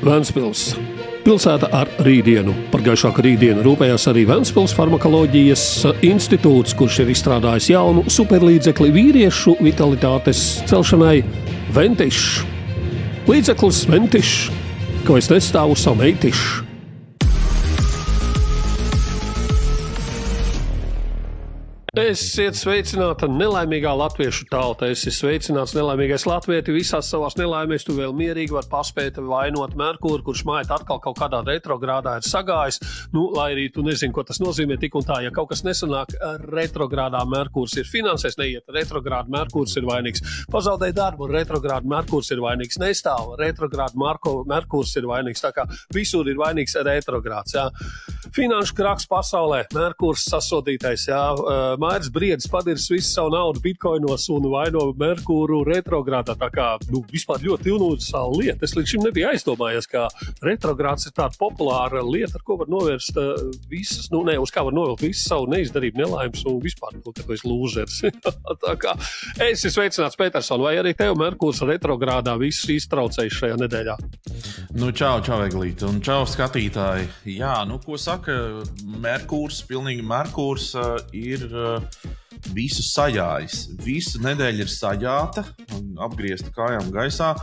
Ventspils. Pilsēta ar rītdienu. Par gaišāku rītdienu rūpējās arī Ventspils farmakoloģijas institūts, kurš ir izstrādājis jaunu superlīdzekli vīriešu vitalitātes celšanai Ventišs. Līdzeklis Ventišs, ko es nestāvu savu meitišu. Esiet sveicināta nelaimīgā latviešu tauta. Esi sveicināts nelaimīgais latvieti visās savās nelaimēs. Tu vēl mierīgi var paspēt vainot Merkūru, kurš mājat atkal kaut kādā retrogrādā ir sagājis. Lai arī tu nezini, ko tas nozīmē tik un tā. Ja kaut kas nesanāk retrogrādā, Merkūrs ir finansēs, neiet retrogrāda, Merkūrs ir vainīgs. Pazaudēja darbu, retrogrāda, Merkūrs ir vainīgs. Nestāv, retrogrāda, Merkūrs ir vainīgs. Tā kā visur ir vainīgs retrogrāds. Jā. Finanšu kraks pasaulē, Merkūrs sasodītais, jā. Mairis Briedis padirs visu savu naudu bitkoinos un vaino Merkūru retrogrādā. Tā kā, vispār ļoti universāla lieta. Es līdz šim nebiju aizdomājies, ka retrogrāds ir tāda populāra lieta, ar ko var novērst visas, uz kā var novilkt visas savu neizdarību, nelaimes un vispār to, ka tu esi lūžers. Tā kā, esi sveicināts, Peterson, vai arī tev Merkūrs retrogrādā visus iztraucējis šajā nedēļā? Čau, Eglīte, un čau, skatītāji. Jā, ko saka Merkūrs, pilnīgi Merkūrs ir visu sajājis. Visu nedēļu ir sajāta, apgriezta kājām gaisā.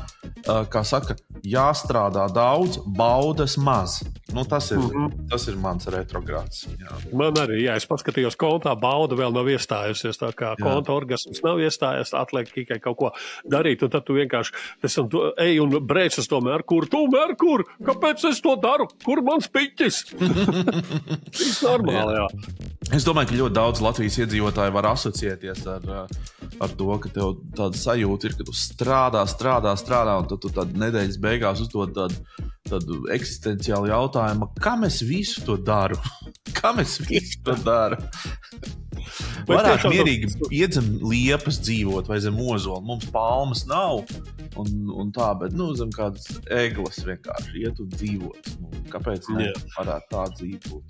Kā saka, jāstrādā daudz, baudas maz. Tas ir mans retrogrāds. Jā. Man arī, jā, es paskatījos kontā, bauda vēl nav iestājusies, tā kā konta orgasms nav iestājies, atliek tikai kaut ko darīt, un tad tu vienkārši ej un brēc uz to Merkūru. Tu, Merkūru, kāpēc es to daru? Kur mans piķis? Viss normāli, jā. Es domāju, ka ļoti daudz Latvijas iedzīvotāji var asociēties ar to, ka tev tāda sajūta ir, ka tu strādā, un tad tu tādu nedēļas beigās uzdod tādu eksistenciālu jautājumu, kam es visu to daru? Varētu mierīgi iedzem liepas dzīvot vai zem ozola. Mums palmas nav un tā, bet zem kādas eglas vienkārši iet un dzīvot. Kāpēc varētu tā dzīvot?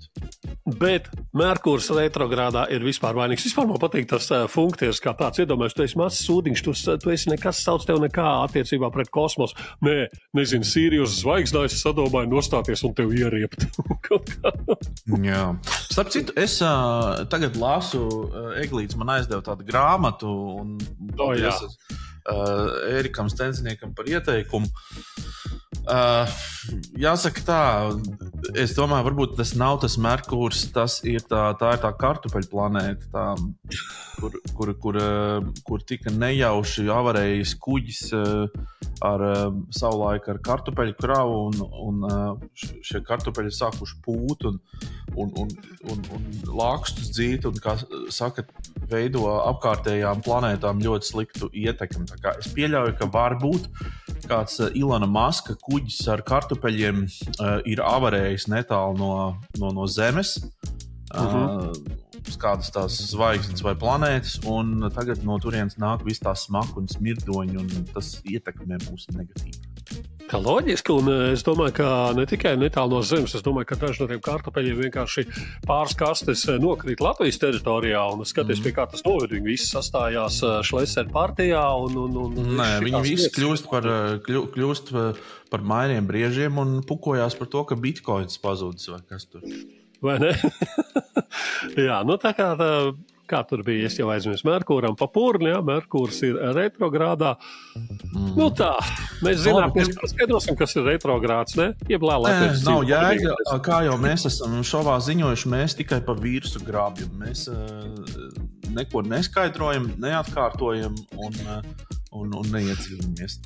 Bet Merkūrs retrogrādā ir vispār vainīgs. Vispār man patīk tas funkcijas, kā tāds iedomājies. Tu esi mazs sūdiņš, tu esi nekas, sauc tev nekā attiecībā pret kosmosu. Nezinu, Sīrijus zvaigznājs sadomāja nostāties un tev ieriept. Jā. Starp citu, es tagad lasu, Eglīts man aizdeva tādu grāmatu un Ērikam Stenziniekam par ieteikumu. Jāsaka tā, es domāju, varbūt tas nav tas Merkūrs, tā ir tā kartupeļu planēta, kur tika nejauši avarējis kuģis savulaik ar kartupeļu kravu, un šie kartupeļi sākuši pūt un lākstus dzīt, un, kā saka, veido apkārtējām planētām ļoti sliktu ietekmi. Tā kā es pieļauju, ka varbūt kāds Ilona Maska kuģis ar kartupeļiem ir avarējis netālu no Zemes, uz kādas tās zvaigznes vai planētas, un tagad no turienes nāk viss tās smaku un smirdoņi, un tas ietekmē mūs negatīvi. Kā loģiski, un es domāju, ka ne tikai netālu no Zemes, es domāju, ka daži no tiem kartupeļiem vienkārši pāris kastes nokrīt Latvijas teritorijā, un skaties, pie kā tas noved. Viņi visi sastājās Šlesera partijā, Nē, viņi visi kļūst par mairiem briežiem un pukojās par to, ka bitkoins pazudis vai kas tur. Vai ne? Jā, tā kā tur bija, es jau aizmirsu Merkūram pa purni, jā, Merkūrs ir retrogrādā. Tā, mēs zinām, mēs paskaidrosim, kas ir retrogrāds, ne? Nav jēga, kā jau mēs esam šovā ziņojuši, mēs tikai pa vīrusu grābjam. Mēs neko neskaidrojam, neatkārtojam un neiecīnamies.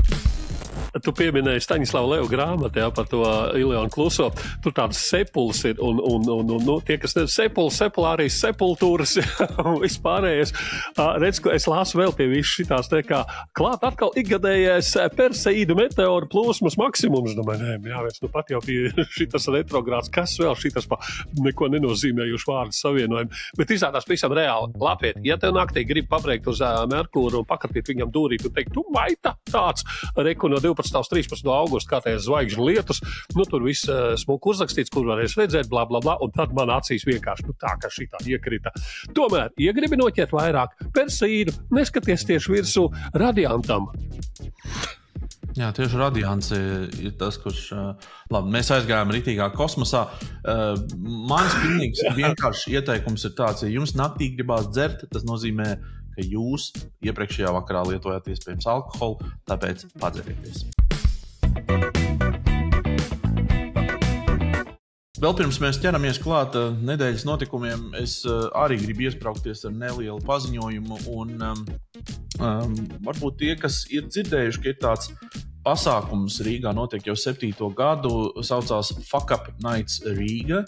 Tu pieminēji Staņislavu Levu grāmatu, par to Iljonu Kluso. Tur tādas sepulas ir, un tie, kas sepulārijas, sepultūras un vispārējais. Redz, ko es lasu vēl pie visu šitās, kā klāt atkal ikgadējais Perseīdu meteoru plūsmas maksimums. Jāvies, pat jau bija šitas retrogrāds, kas vēl šitas pa neko nenozīmējuši vārdu savienojumu. Bet izrādās visam reāli. Lapiet, ja tev naktī grib pabrēkt uz Merkūru un pakratīt viņam dūrīt un teikt, tu maita tāds, reku no 12. uz 13. augustu, kā tajā zvaigžņu lietus, tur viss smuku uzrakstīts, kur varēs redzēt, bla, bla, bla, un tad man acīs vienkārši, tā, ka šitā iekrita. Tomēr, ja gribi noķert vairāk Perseīdu, neskaties tieši virsū radiantam. Jā, tieši Radiants ir tas, kurš... Labi, mēs aizgājām ritīgā kosmosā. Mans pilnīgs vienkārši ieteikums ir tāds, ja jums naktī gribās dzert, tas nozīmē, ka jūs iepriekšējā vakarā lietojāt iespējams alkoholu, tāpēc padzerieties. Vēl pirms mēs ķeramies klāt nedēļas notikumiem, es arī gribu iespraukties ar nelielu paziņojumu un varbūt tie, kas ir dzirdējuši, ka ir tāds pasākums Rīgā notiek jau 7. gadu, saucās Fuck Up Nights Rīga.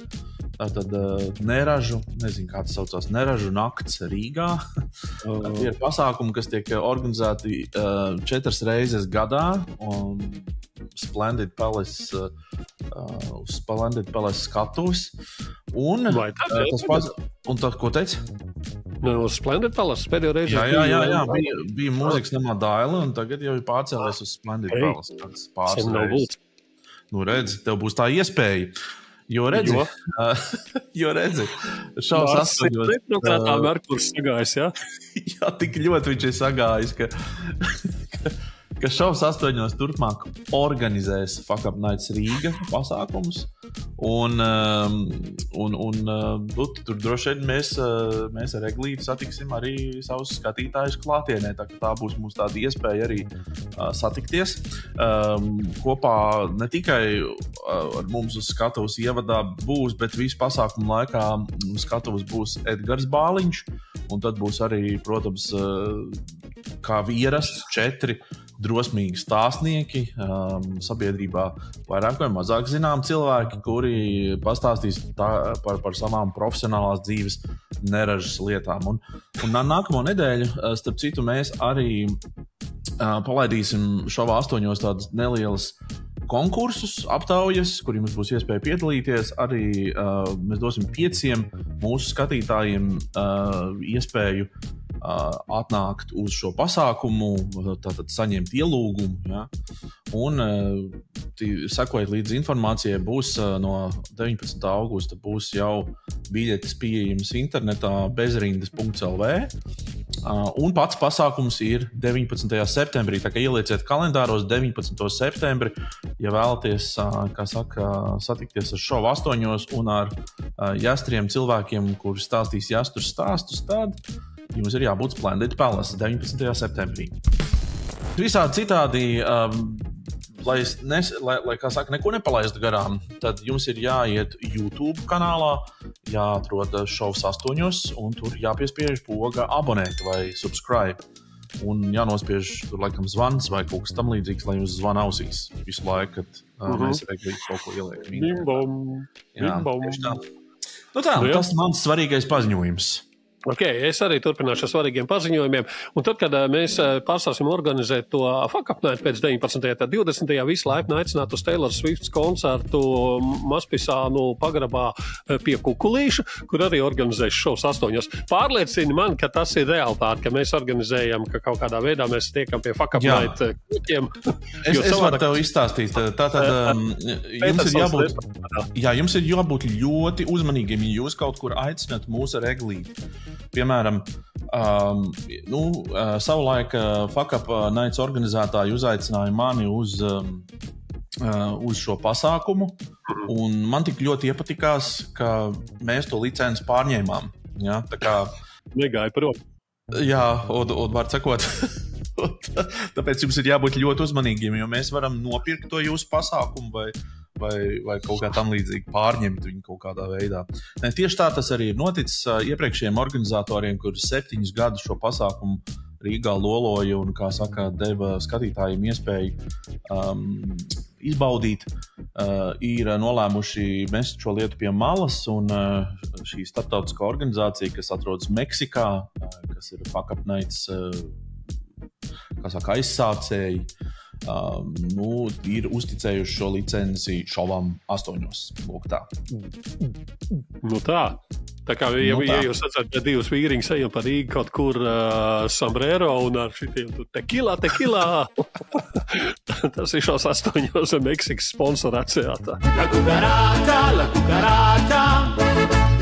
Tātad nezinu, kā tas saucās, neražu nakts Rīgā. Tie ir pasākumi, kas tiek organizēti 4 reizes gadā. Splendid Palace skatuves. Un tas, ko teici? Splendid Palace pēdējo reizi. Jā, bija mūzikas namā Daila, un tagad jau ir pārcēlies uz Splendid Palace. Nu, redzi, tev būs tā iespēja. Jo redzi, šaus 8. Retrogrātā Merkurs sagājis, jā? Jā, tik ļoti viņš ir sagājis, ka šaus 8. turpmāk organizēs Fuck Up Nights Rīga pasākumus. Un tur droši vien mēs ar Eglīti satiksim arī savus skatītājus klātienē. Tā būs mums tāda iespēja arī satikties. Kopā ne tikai ar mums uz skatuves ievadā būs, bet visu pasākumu laikā skatuves būs Edgars Bāliņš. Un tad būs arī, protams, kā ierasts 4 drosmīgi stāstnieki sabiedrībā vairāk vai mazāk zinām cilvēki, kuri pastāstīs par savām profesionālās dzīves neražas lietām. Un nākamo nedēļu, starp citu, mēs arī palaidīsim šovā 8 tādas nelielas konkursus, aptaujas, kur jums būs iespēja piedalīties. Arī mēs dosim 5 mūsu skatītājiem iespēju atnākt uz šo pasākumu, tātad saņemt ielūgumu. Ja? Un sekojiet līdz informācijai, būs no 19. augusta būs jau biļetes pieejams internetā bezrindas.lv. Un pats pasākums ir 19. septembrī, tā kā ielieciet kalendāros 19. septembri, ja vēlaties, kā saka, satikties ar šovu 8 un ar jastriem cilvēkiem, kuri stāstīs jastru stāstus, tad jums ir jābūt Splendid Palace 19. septembrī. Visādi citādi, lai kā saka, neko nepalaistu garām, tad jums ir jāiet YouTube kanālā, jāatrod šovs 8 un tur jāpiespiež poga abonēt vai subscribe. Un jānospiež tur laikam zvans vai kaut kas tam līdzīgs, lai jūs zvana ausīs visu laiku, kad mēs regulīgi kaut ko ieliekam. Bim-bom. Nu tā, tas ir mans svarīgais paziņojums. Ok, es arī turpināšu ar svarīgiem paziņojumiem. Un tad, kad mēs pārstāsim organizēt to Fuck Up Night pēc 19. tad 20. visu laipni aicināt uz Taylor Swifts koncertu Maspisānu pagrabā pie Kukulīša, kur arī organizēs šovs 8. Pārliecini man, ka tas ir realitāte, ka mēs organizējam, ka kaut kādā veidā mēs tiekam pie Fuck Up Night kukiem. Es varu tev izstāstīt. Tātad jums ir jābūt ļoti uzmanīgiem, ja jūs kaut kur aicināt mūs ar Eglīti. Piemēram, savulaik Fuck Up Nights organizētāji uzaicināja mani uz šo pasākumu, un man tik ļoti iepatikās, ka mēs to licenci pārņēmām. Ja? Tā kā negāja prom. Jā, un var sakot, tāpēc jums ir jābūt ļoti uzmanīgiem, jo mēs varam nopirkt to jūsu pasākumu vai kaut kā tam līdzīgi pārņemt viņu kaut kādā veidā. Ne, tieši tā tas arī ir noticis iepriekšējiem organizatoriem, kuri 7 gadus šo pasākumu Rīgā loloja un, kā saka, deva skatītājiem iespēju izbaudīt, ir nolēmuši mest šo lietu pie malas, un šī starptautiskā organizācija, kas atrodas Meksikā, kas ir Fuck Up Nights, kā saka, aizsācēji, ir uzticējuši šo licenci šovam 8. Lūk tā. Nu tā. Tā kā, ja jūs atcerat, ja 2 vīriņi ejam pa Rīgu kaut kur sombrero un ar šitiem tequila. Tas ir šos 8 Meksikas sponsorācijātā. La cucaracha,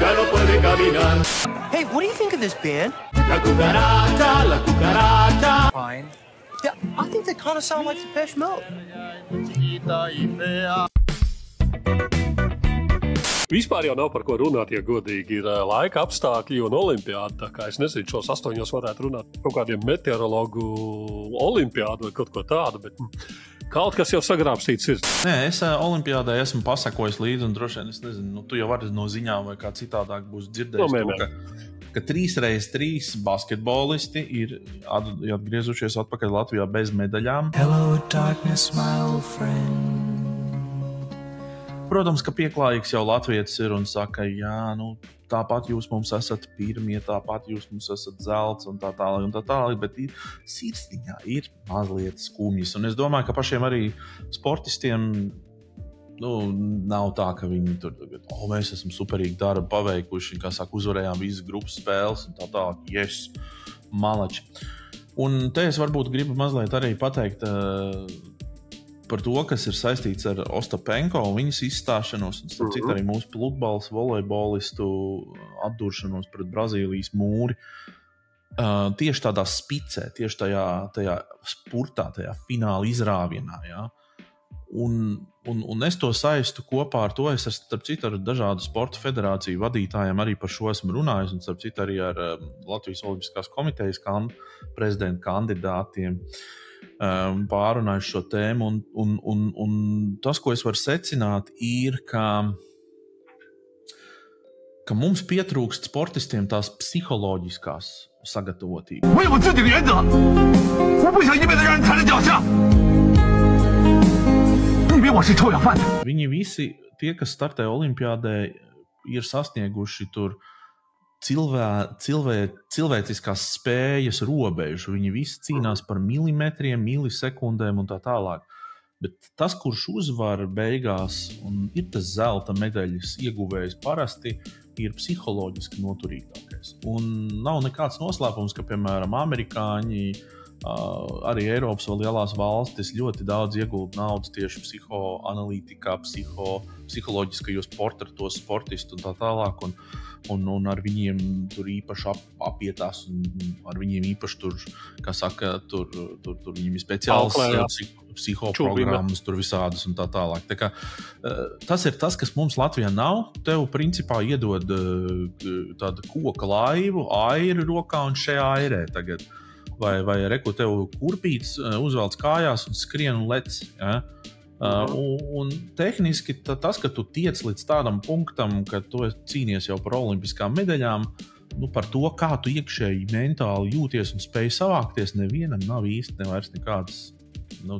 ya no puede caminar. Hey, what do you think of this band? La cucaracha. Fine. Yeah, I think they kind of sound like Depeche Mode. Vispār jau nav par ko runāt, ja godīgi ir laika apstākļi un olimpiāda. Tā kā es nezinu, šos 8 varētu runāt par kaut kādiem meteorologu olimpiādu vai kaut ko tādu, bet kaut kas jau sagrābstīts ir. Nē, es olimpiādai esmu pasakojis līdzi un droši vien, es nezinu, tu jau vari no ziņām vai kā citādāk būs dzirdējis ka 3x3 basketbolisti ir atgriezušies atpakaļ Latvijā bez medaļām. Hello, darkness, my old friend. Protams, ka pieklājīgs jau latvietis ir un saka, jā, tāpat jūs mums esat pirmie, tāpat jūs mums esat zelts un tā tālāk, bet sirsniņā ir mazliet skumjas. Un es domāju, ka pašiem arī sportistiem nav tā, ka viņi tur tagad, mēs esam superīgi darbu paveikuši, kā saka, uzvarējām visas grupas spēles un tā tālāk, yes, malači. Un te es varbūt gribu mazliet arī pateikt par to, kas ir saistīts ar Ostapenko un viņas izstāšanos, un starp citu arī mūsu pludmales volejbolistu atduršanos pret Brazīlijas mūri. Tieši tādā spicē, tieši tajā spurtā, tajā fināla izrāvienā. Ja? Un es to saistu kopā ar to, es starp citu ar dažādu sporta federāciju vadītājiem arī par šo esmu runājis, un starp citu arī ar Latvijas Olimpiskās komitejas prezidenta kandidātiem. Pārunājuši šo tēmu, un tas, ko es varu secināt, ir, ka mums pietrūkst sportistiem tās psiholoģiskās sagatavotības. Viņi visi, tie, kas startē olimpiādē, ir sasnieguši tur cilvēciskās spējas robežu. Viņi visi cīnās par milimetriem, milisekundēm un tā tālāk. Bet tas, kurš uzvar beigās un ir tas zelta medaļas ieguvējs, parasti ir psiholoģiski noturīgākais. Un nav nekāds noslēpums, ka, piemēram, amerikāņi, arī Eiropas vēl lielās valstis ļoti daudz iegulda naudas tieši psihoanalītikā, psiholoģiskajos portretos sportistu un tā tālāk. Un ar viņiem tur īpaši apietās, un ar viņiem īpaši tur, kā saka, tur viņiem ir speciāls psihoprogrammas, tur visādas un tā tālāk. Tā kā, tas ir tas, kas mums Latvijā nav. Tev principā iedod tādu koka laivu, airi rokā un šajā airē tagad. Vai reku tev kurpīts uzvelc kājās un skrien un lec. Ja? Un tehniski tas, ka tu tiec līdz tādam punktam, ka tu cīnies jau par olimpiskām medaļām, par to, kā tu iekšēji mentāli jūties un spēj savākties, nevienam nav īsti vairs nekādas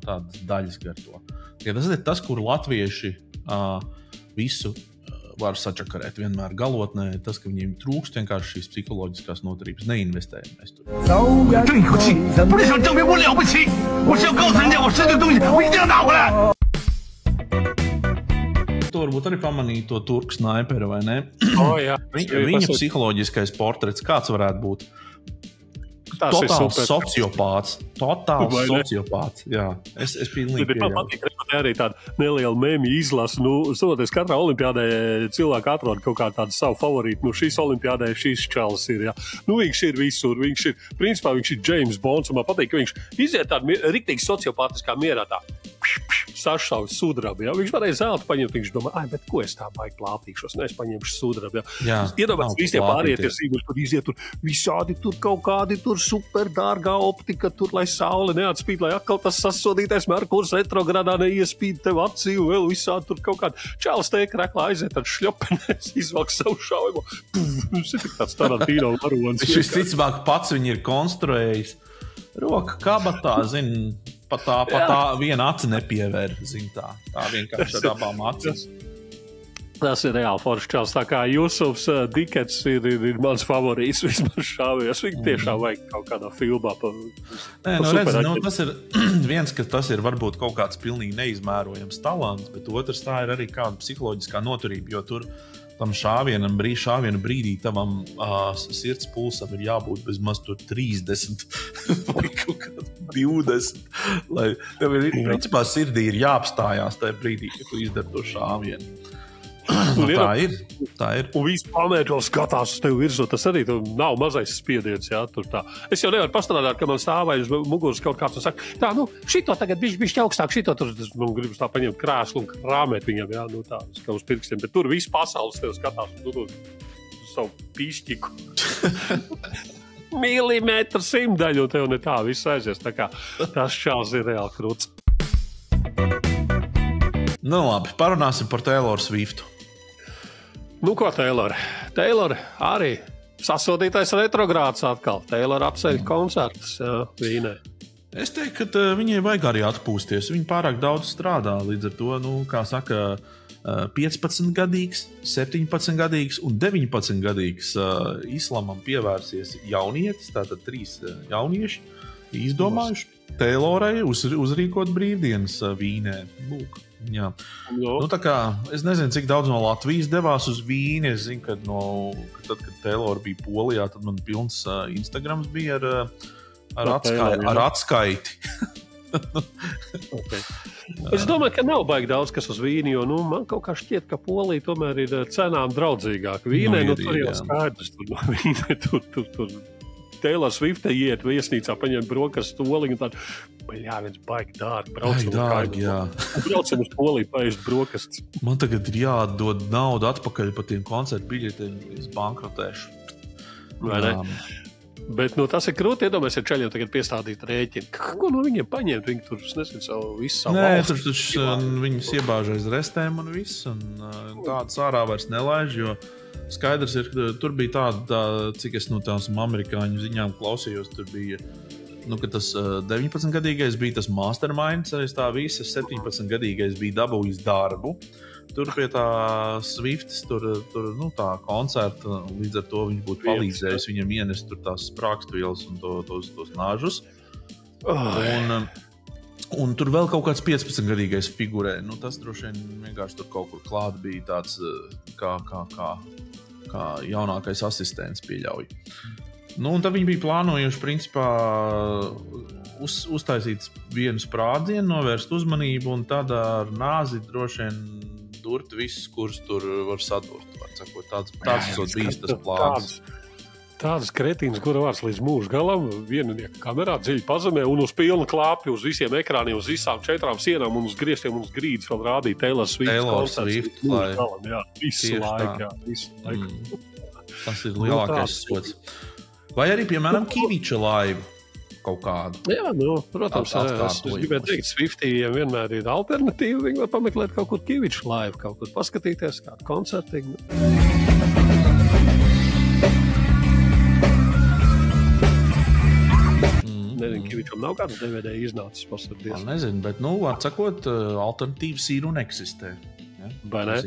tādas daļas gar to. Tas ir tas, kur latvieši visu var sačakarēt vienmēr galotnē, tas, ka viņiem trūkst vienkārši šīs psiholoģiskās noturības, neinvestējam mēs tur. To varbūt arī pamanīja to turku snaiperu, vai ne? Viņa psiholoģiskais portrets kāds varētu būt? Totāls sociopāts. Jā, es pilnīgi pieļauju. Man patīk arī tāda neliela mēmija izlasa. Soties katrā olimpiādē cilvēki atrod kaut kā tādu savu favorītu. Šīs olimpiādē šīs čalis ir. Jā. Viņš ir visur. Principā viņš ir James Bonds. Un man patīk, ka viņš iziet tādu riktīgi sociopātiskā mierā tā. Sašauj sudrabu. Ja? Viņš varēja zeltu paņemt, viņš domā, bet ko es tā baigi plātīšos? Es paņemšu sudrabu. Ja? Iedomājies, visiem pāriet ir sīguļi, tur iziet, tur visādi tur kaut kādi tur super dārgā optika, tur, lai saule neatspīd, lai atkal tas sasodītais Merkurs retrogradā neiespīd tev acī, un vēl visādi tur kaut kādi čāls teika reklā aiziet ar šļopenēs, izvalk savu šaujumu. Viņš ir tāds Tarantino varonis. Viņš visticamāk pats viņu ir konstruējis. Roka kabatā, pat tā viena aci nepievēr, tā vienkārši ar abām acīs. Tas ir reāli foršs čals, tā kā Jusufs Dikets ir mans favorīts vismaz šāvējos. Viņu tiešām vajag kaut kādā filmā. Tas ir viens, ka tas ir varbūt kaut kāds pilnīgi neizmērojams talants, bet otrs tā ir arī kāda psiholoģiskā noturība, jo tur tam šāvienu brīdī tavam sirds pulsam ir jābūt bezmaz tur 30 vai kaut kādā 20. Lai tev principā sirdī ir jāapstājās tajā brīdī, kad tu izdari to šāvienu. Tā ir. Un viss pamēt vēl skatās uz tevi virsū. Tas arī nav mazais spiediens, jā, tur tā. Es jau nevaru pastrādāt, ka man stāvai uz muguras kaut kāds un saka, tā, šito tagad bišķi augstāk, šito tur, man gribas tā paņemt krēslu un rāmēt viņam, jā, tā, kā uz pirkstiem. Bet tur viss pasaules tev skatās uz savu pīšķiku. Milimetru simtdaļu, un tev ne tā viss aizies. Tā kā tas šās ir reāli krūts. Nu labi, parunāsim par Taylor Swiftu. Nu ko, Taylor? Taylor arī sasodītais retrogrāds atkal. Taylor apceļ koncertus Vīnē. Es teiktu, ka viņai vajag arī atpūsties. Viņa pārāk daudz strādā, līdz ar to, kā saka, 15-gadīgs, 17-gadīgs un 19-gadīgs islamam pievērsies jaunietis, tātad 3 jaunieši izdomājuši Taylorai uzrīkot brīvdienas Vīnē. Lūk. Jā. Nu, tā kā, es nezinu, cik daudz no Latvijas devās uz Vīni. Es zinu, ka tad, kad Taylor bija Polijā, tad man pilns Instagrams bija ar atskaiti. Okay. Es domāju, ka nav baigi daudz kas uz Vīni, jo man kaut kā šķiet, ka Polija tomēr ir cenām draudzīgāka. Vīnē, tur jau skaidrs, Vīnē, tur Taylor Swifta iet viesnīcā, paņem brokastu stoliņu un tādu, viens baigi dārgi, braucam uz Poliju paēst brokastus. Man tagad ir jāatdod naudu atpakaļ par tiem koncertu biļetēm, es bankrotēšu. Vai ne? Bet tas ir krūti, iedomājies, ja čaļiem tagad piestādīt rēķini. Ko no viņiem paņemt? Viņi tur, nezinu, visu savu valsts. Nē, tur viņus iebāž aiz restēm un viss, un tādas ārā vairs nelaiž, jo skaidrs ir, ka tur bija tāda, cik es no tās amerikāņu ziņām klausījos, tur bija, ka tas 19-gadīgais bija tas masterminds, arī tā visa 17-gadīgais bija dabūjis darbu. Tur pie tā Swiftas, tā koncerta, līdz ar to viņš būtu palīdzējis viņam ienest tur tās sprākstvielas un tos nāžus. Un tur vēl kaut kāds 15-gadīgais figurē. Tas droši vien vienkārši tur kaut kur klāt bija tāds kā jaunākais asistents pieļauj. Un tad viņi bija plānojuši principā uztaisīt vienu sprādzienu, novērst uzmanību un tad ar nāzi droši vien durt visus, kurus tur var sadurt. Tāds esot bijis tas plāns. Tādas kretīnas, kura vārds līdz mūža galam, vieninieka kamerā dziļi pazemē un uz pilnu klāpi, uz visiem ekrāniem, uz visām 4 sienām un uz griestiem un uz grīdas vēl rādīja Taylor Swift galam, jā, visu laiku. Tas ir lielākais sots. Vai arī, piemēram, Kiviča laivu kaut kādu. Jā, protams, es gribētu teikt, Swiftijiem vienmēr ir alternatīva. Viņi var pameklēt kaut kur Kiviča laivu, kaut kur paskatīties, kādu koncertu. Nezinu, Kivičam nav kāds DVD iznācis pasardies. Man nezinu, bet, var sakot, alternatīvas ir un eksistē. Ja? Vai ne?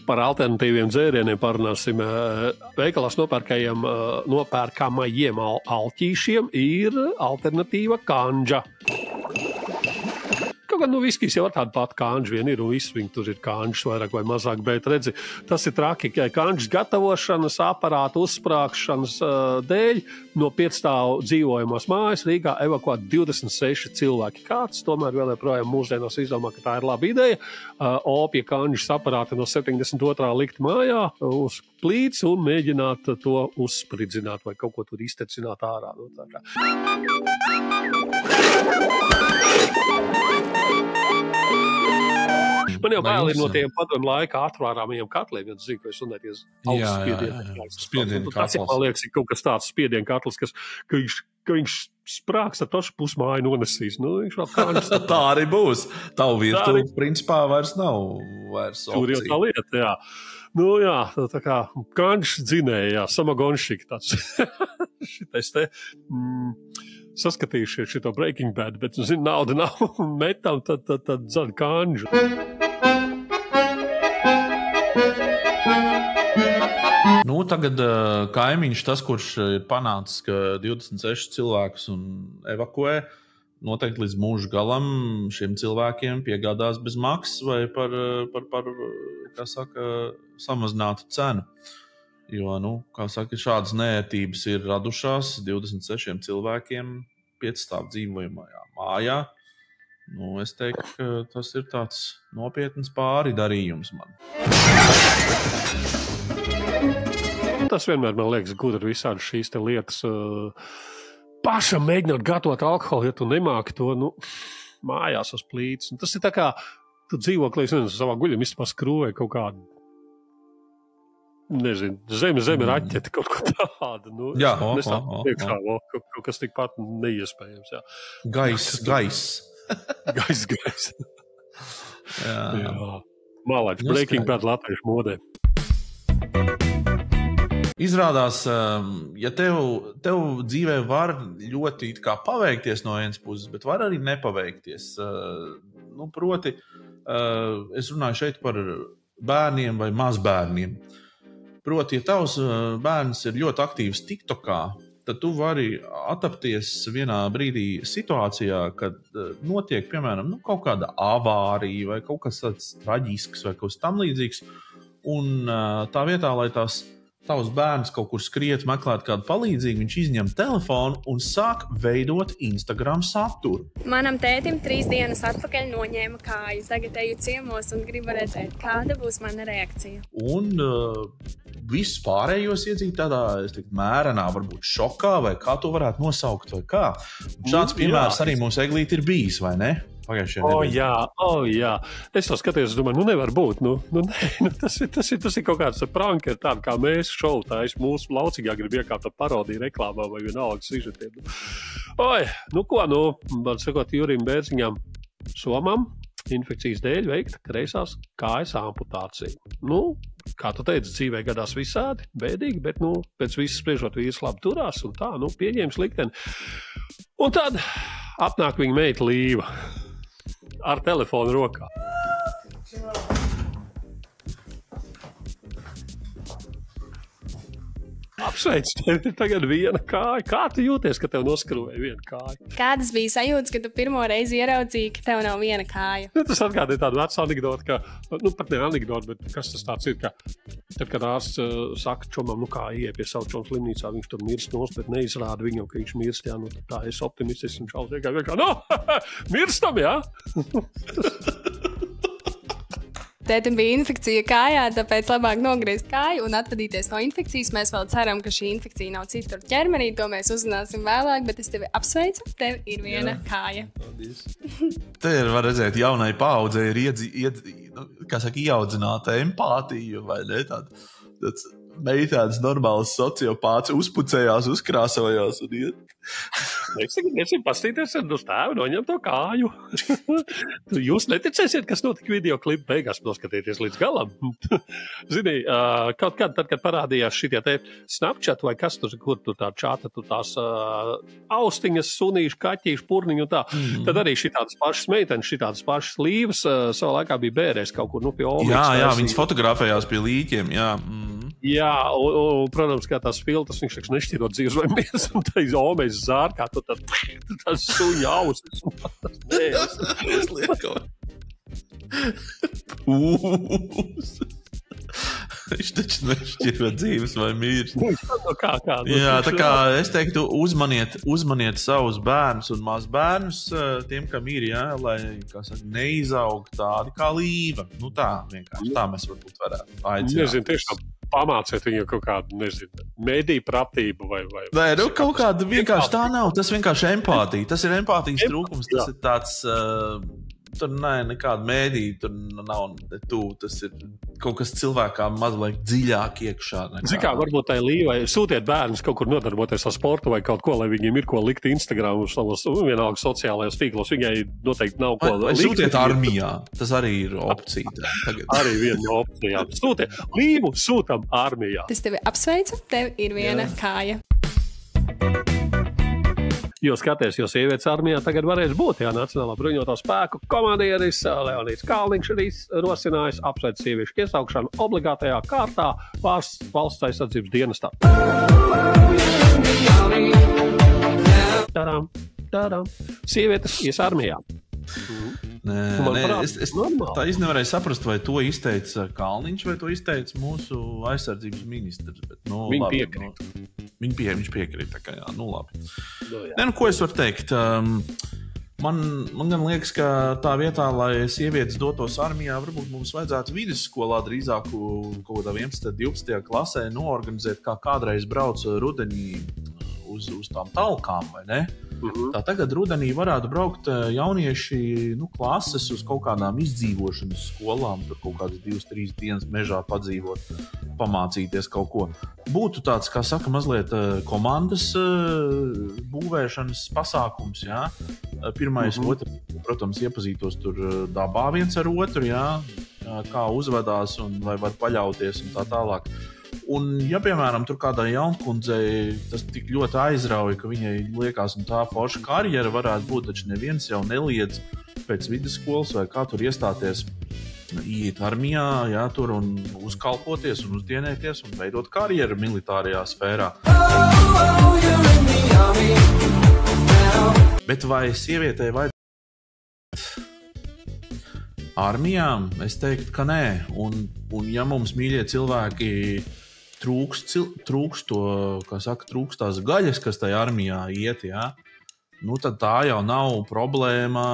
Par alternatīviem dzērieniem parunāsim. Veikalās nopērkamajiem alķīšiem ir alternatīva kanģa. Kaut gan viskijas jau ar tādu pati kanģu vien ir, un viss viņi tur ir kanģis vairāk vai mazāk, bet redzi, tas ir traki, ka kanģis gatavošanas, aparātu uzsprāgšanas dēļ no 5-stāvu dzīvojamās mājas Rīgā evakuēt 26 cilvēki. Kāds tomēr vēl joprojām mūsdienās izdomā, ka tā ir laba ideja. Opja kanģis aparāti no 72. likt mājā uz plīts un mēģināt to uzspridzināt vai kaut ko tur iztecināt ārā. Man jau bail ir no tiem padomu laika atvērāmajiem katliem, ja tu zini, ka es runāties augsts spiedienu katls. Tas jau, man liekas, ir kaut kas tāds spiedienu katls, ka viņš sprāks ar tašu pusmāju nonesīs. Viņš vēl kanģis. Tā arī būs. Tavu virtuvi, principā, vairs nav vairs opcija. Tur jau tā lieta, jā. Jā, tā kā kanģis dzinēja, jā, samagonšik tāds. Šitais te... saskatījušies šito Breaking Bad, bet, nauda nav metam, tad dzan kanģu. Tagad kaimiņš, tas, kurš ir panācis, ka 26 cilvēkus un evakuē, noteikti līdz mūža galam šiem cilvēkiem piegādās bez maksas vai par kā saka, samazinātu cenu. Jo, kā saka, šādas neērtības ir radušās 26 cilvēkiem 5-stāvu dzīvojamajā mājā. Nu, es teiktu, ka tas ir tāds nopietns pāri darījums man. Tas vienmēr man liekas gudri visādi šīs te lietas. Pašam mēģināt gatavot alkoholu, ja tu nemāki to, mājās uz plīts. Tas ir tā kā tu dzīvoklī, savā guļamistabā skrūvē kaut kādu. Nezinu, zeme raķete, kaut ko tādu. Jā, kaut kas tikpat neiespējams. Jā. Gaiss. Gaiss. Jā. Malāči, Breaking Bad latviešu modē. Izrādās, ja tev dzīvē var ļoti kā paveikties no vienas puses, bet var arī nepaveikties. Proti, es runāju šeit par bērniem vai mazbērniem. Proti, ja tavs bērns ir ļoti aktīvs TikTokā, tad tu vari atapties vienā brīdī situācijā, kad notiek, piemēram, kaut kāda avārija vai kaut kas tāds traģisks vai kaut kas tam līdzīgs. Un tā vietā, lai tavs bērns kaut kur skriet, meklēt kādu palīdzību, viņš izņem telefonu un sāk veidot Instagram saturu. Manam tētim 3 dienas atpakaļ noņēma kāju. Tagad eju ciemos un gribu redzēt, kāda būs mana reakcija. Un visus pārējos iedzīt tādā, mērenā, varbūt šokā, vai kā to varētu nosaukt, vai kā. Un šāds piemērs arī mums Eglīti ir bijis, vai ne? Jā. Es to skatījos, domāju, nevar būt. Tas ir kaut kāds pranki, tāda kā mēs šovu taisa mūsu laucīgā grib iekāpt parodiju reklāmā vai vienalga sižetiem. Man sakot, Jurim Bērziņam Somam infekcijas dēļ veikt kreisās kājas amputāciju. Kā tu teici, dzīvē gadās visādi, bēdīgi, bet, pēc visas spriežot vīrs labi turās un tā, pieņēmis likteni. Un tad atnāk viņa meita Līva ar telefonu rokā. Apsveic, tev ir tagad viena kāja. Kā tu jūties, ka tev noskrūvēja viena kāja? Kādas bija sajūtas, kad tu pirmo reizi ieraudzīji, ka tev nav viena kāja? Tas atgādīja tādu vecu anekdoti, ka, pat ne anekdoti, bet kas tas tāds ir, ka tad, kad ārsts saka čomam, kā ieja pie savu čomu slimnīcā, viņš tur mirst nost, bet neizrāda viņam, ka viņš mirst, jā, tā es optimistiski un šaus vienkārši, mirstam, jā? Tētim bija infekcija kājā, tāpēc labāk nogriezt kāju un atvadīties no infekcijas. Mēs vēl ceram, ka šī infekcija nav citur ķermenī, to mēs uzzināsim vēlāk, bet es tevi apsveicu, tev ir viena kāja. Te var redzēt, jaunai paaudzei ir ieaudzināta empātija, vai ne? Tāds meitēns normāls sociopāts uzpucējās, uzkrāsojās un iet. Mēs pastīties uz tēvu, noņem to kāju. Jūs neticēsiet, kas notika video klipu beigās, noskatieties līdz galam. Zini, kaut kad, tad, kad parādījās šitie te Snapchat vai kas tur, kur tu tā čata, tu tās austiņas, sunīši, kaķīši, purniņi un tā, tad arī šitādas pašas meitenes, šitādas pašas Līvas savā laikā bija bērēs kaut kur, pie Omegas. Jā, viņas fotografējās pie līķiem, jā. Jā, un, protams, kā tās filtras, viņš taču nešķirot dzīves vai miers, un tā Omegas zārkā, tu tās suņa ausis. Es lieku. Viņš taču nešķirot dzīves vai miers. Jā, tā kā es teiktu, uzmaniet savus bērnus un mazbērnus, tiem, kam ir, jā, lai, neizaug tādi kā Līva. Tā vienkārši, tā mēs varbūt varētu aicināt. Nezinu, tiešām. Pamāciet viņu kaut kādu, mediju pratību vai... Nē, kaut kāda vienkārši tā nav, tas vienkārši empātija. Tas ir empātijas trūkums, tas ir tāds, tur nekāda medija, tur nav tas ir kaut kas cilvēkām mazliet dziļāk iekšā. Zin kā, varbūt tai Līvai sūtiet bērnus kaut kur nodarboties ar sportu vai kaut ko, lai viņiem ir ko likt Instagram uz savos vienalga sociālajos tīklos. Viņai noteikti nav ko likt. Vai sūtiet armijā, tas arī ir opcija. Arī viena no opcijām. Sūtiet, Līvu sūtam armijā. Es tevi apsveicu, tev ir viena kāja. Jo skaties, jo sievietes armijā tagad varēs būt, Nacionālā bruņoto spēku komandieris Leonīds Kalniņš arī rosinājis apsveic sieviešu iesaukšanu obligātajā kārtā valsts aizsardzības dienestā. Tadam. Sievietes ies armijā. Es tā nevarēju saprast, vai to izteica Kalniņš vai to izteica mūsu aizsardzības ministrs. Bet, Viņi piekrīt. Viņš piekrīt, tā kā jā, labi. Ko es varu teikt? Man gan liekas, ka tā vietā, lai sievietes dotos armijā, varbūt mums vajadzētu vidusskolā drīzāk kaut kādā 11. 12. klasē noorganizēt, kā kādreiz brauc rudenī uz tām talkām, vai ne? Tā tagad rudenī varētu braukt jaunieši klases uz kaut kādām izdzīvošanas skolām, tur kaut kādas 2-3 dienas mežā padzīvot, pamācīties kaut ko. Būtu tāds, kā saka, mazliet komandas būvēšanas pasākums, jā. Pirmais, otrs, protams, iepazītos tur dabā viens ar otru, jā, kā uzvedās un vai var paļauties un tā tālāk. Un, ja, piemēram, tur kādai jaunkundzei tas tik ļoti aizrauja, ka viņai liekas, un tā forša karjera varētu būt, taču neviens jau neliedz pēc vidusskolas vai kā tur iestāties, iet armijā, jā, tur un uzkalpoties un uzdienēties un veidot karjeru militārajā sfērā. Bet vai sievietei vajadzētu armijām? Es teiktu, ka nē. Un ja mums, mīļie cilvēki, trūkst to, kā saka, trūkst tās gaļas, kas tajā armijā iet, jā, tad tā jau nav problēma.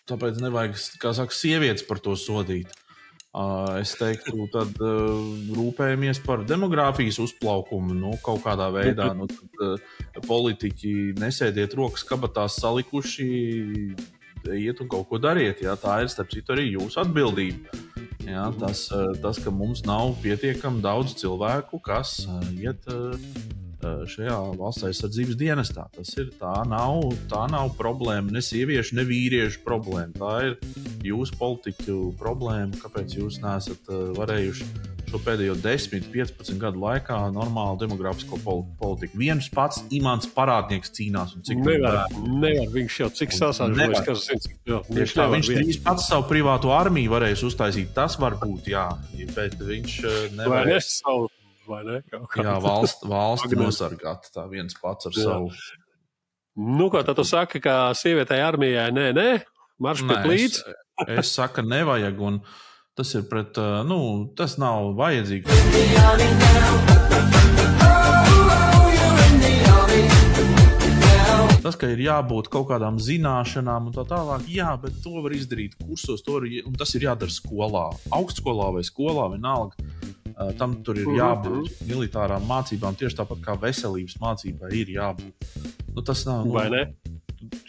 Tāpēc nevajag, kā saka, sievietes par to sodīt. Es teiktu, tad rūpējamies par demogrāfijas uzplaukumu, kaut kādā veidā. Tad politiķi nesēdiet rokas kabatās salikuši, iet un kaut ko dariet. Jā, tā ir, starp citu, arī jūsu atbildība. Jā, tas, ka mums nav pietiekami daudz cilvēku, kas iet šajā valsts aizsardzības dienestā. Tā nav problēma, ne sieviešu, ne vīriešu problēma. Tā ir jūsu politiķu problēma, kāpēc jūs neesat varējuši šo pēdējo 10-15 gadu laikā normālu demogrāfisko politiku. Viens pats Imants Parādnieks cīnās. Nevar, viņš jau cik sasāžojas, kas zina. Viņš drīz pats savu privāto armiju varēs uztaisīt. Tas var būt, jā, bet viņš nevarēs. Vai ne? Jā, valsti nosargāt tā viens pats ar savu. Ko tad tu saki, ka sievietei armijai nē, marš pēc līdz? Es saku, nevajag, un tas ir pret, tas nav vajadzīgi. Tas, ka ir jābūt kaut kādām zināšanām un tā tālāk, jā, bet to var izdarīt kursos, un tas ir jādara skolā, augstskolā vai skolā, vienalga. Tam tur ir jābūt militārām mācībām, tieši tāpat kā veselības mācībai ir jābūt. Tas nav, vai ne?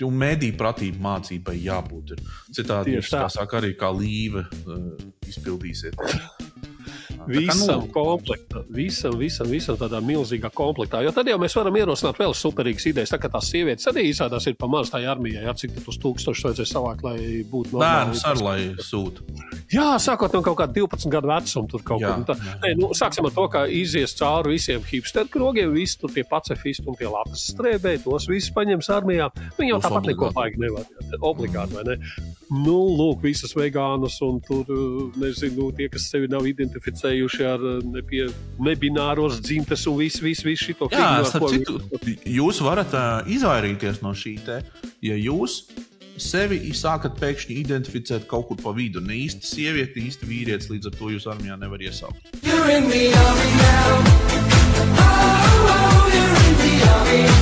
Un mediju pratību mācībai jābūt. Citādi jūs, kā saka, arī kā līve izpildīsiet. Visam tādā milzīgā komplektā. Jo tad jau mēs varam ierosināt vēl superīgas idejas. Tā kā tās sievietes arī izrādās ir pa maz tajā armijā. Jā, cik tos 1000 vajadzēja savākt, lai būtu normāli. Bērns ar, lai sūta. Jā, sākot no kaut kāda 12 gadu vecuma tur kaut kur. Sāksim ar to, ka izies cauri visiem hipsteru krogiem, visi tur tie pacifisti un tie labas strēbēji, tos visus paņems armijā. Viņi jau tāpat neko baigi nevar. Obligāti, vai ne? Lūk, visas vegānas un tur, nezinu, tie, kas sevi nav identificējuši ar nebināros dzimtes un visu šito. Jā, starp citu, jūs varat izvairīties no šī te, ja jūs sevi sākat pēkšņi identificēt kaut kur pa vidu. Ne īsti sievieti, īsti vīrietis, līdz ar to jūs armijā nevar iesaukt. You're in the army now. You're in the army now.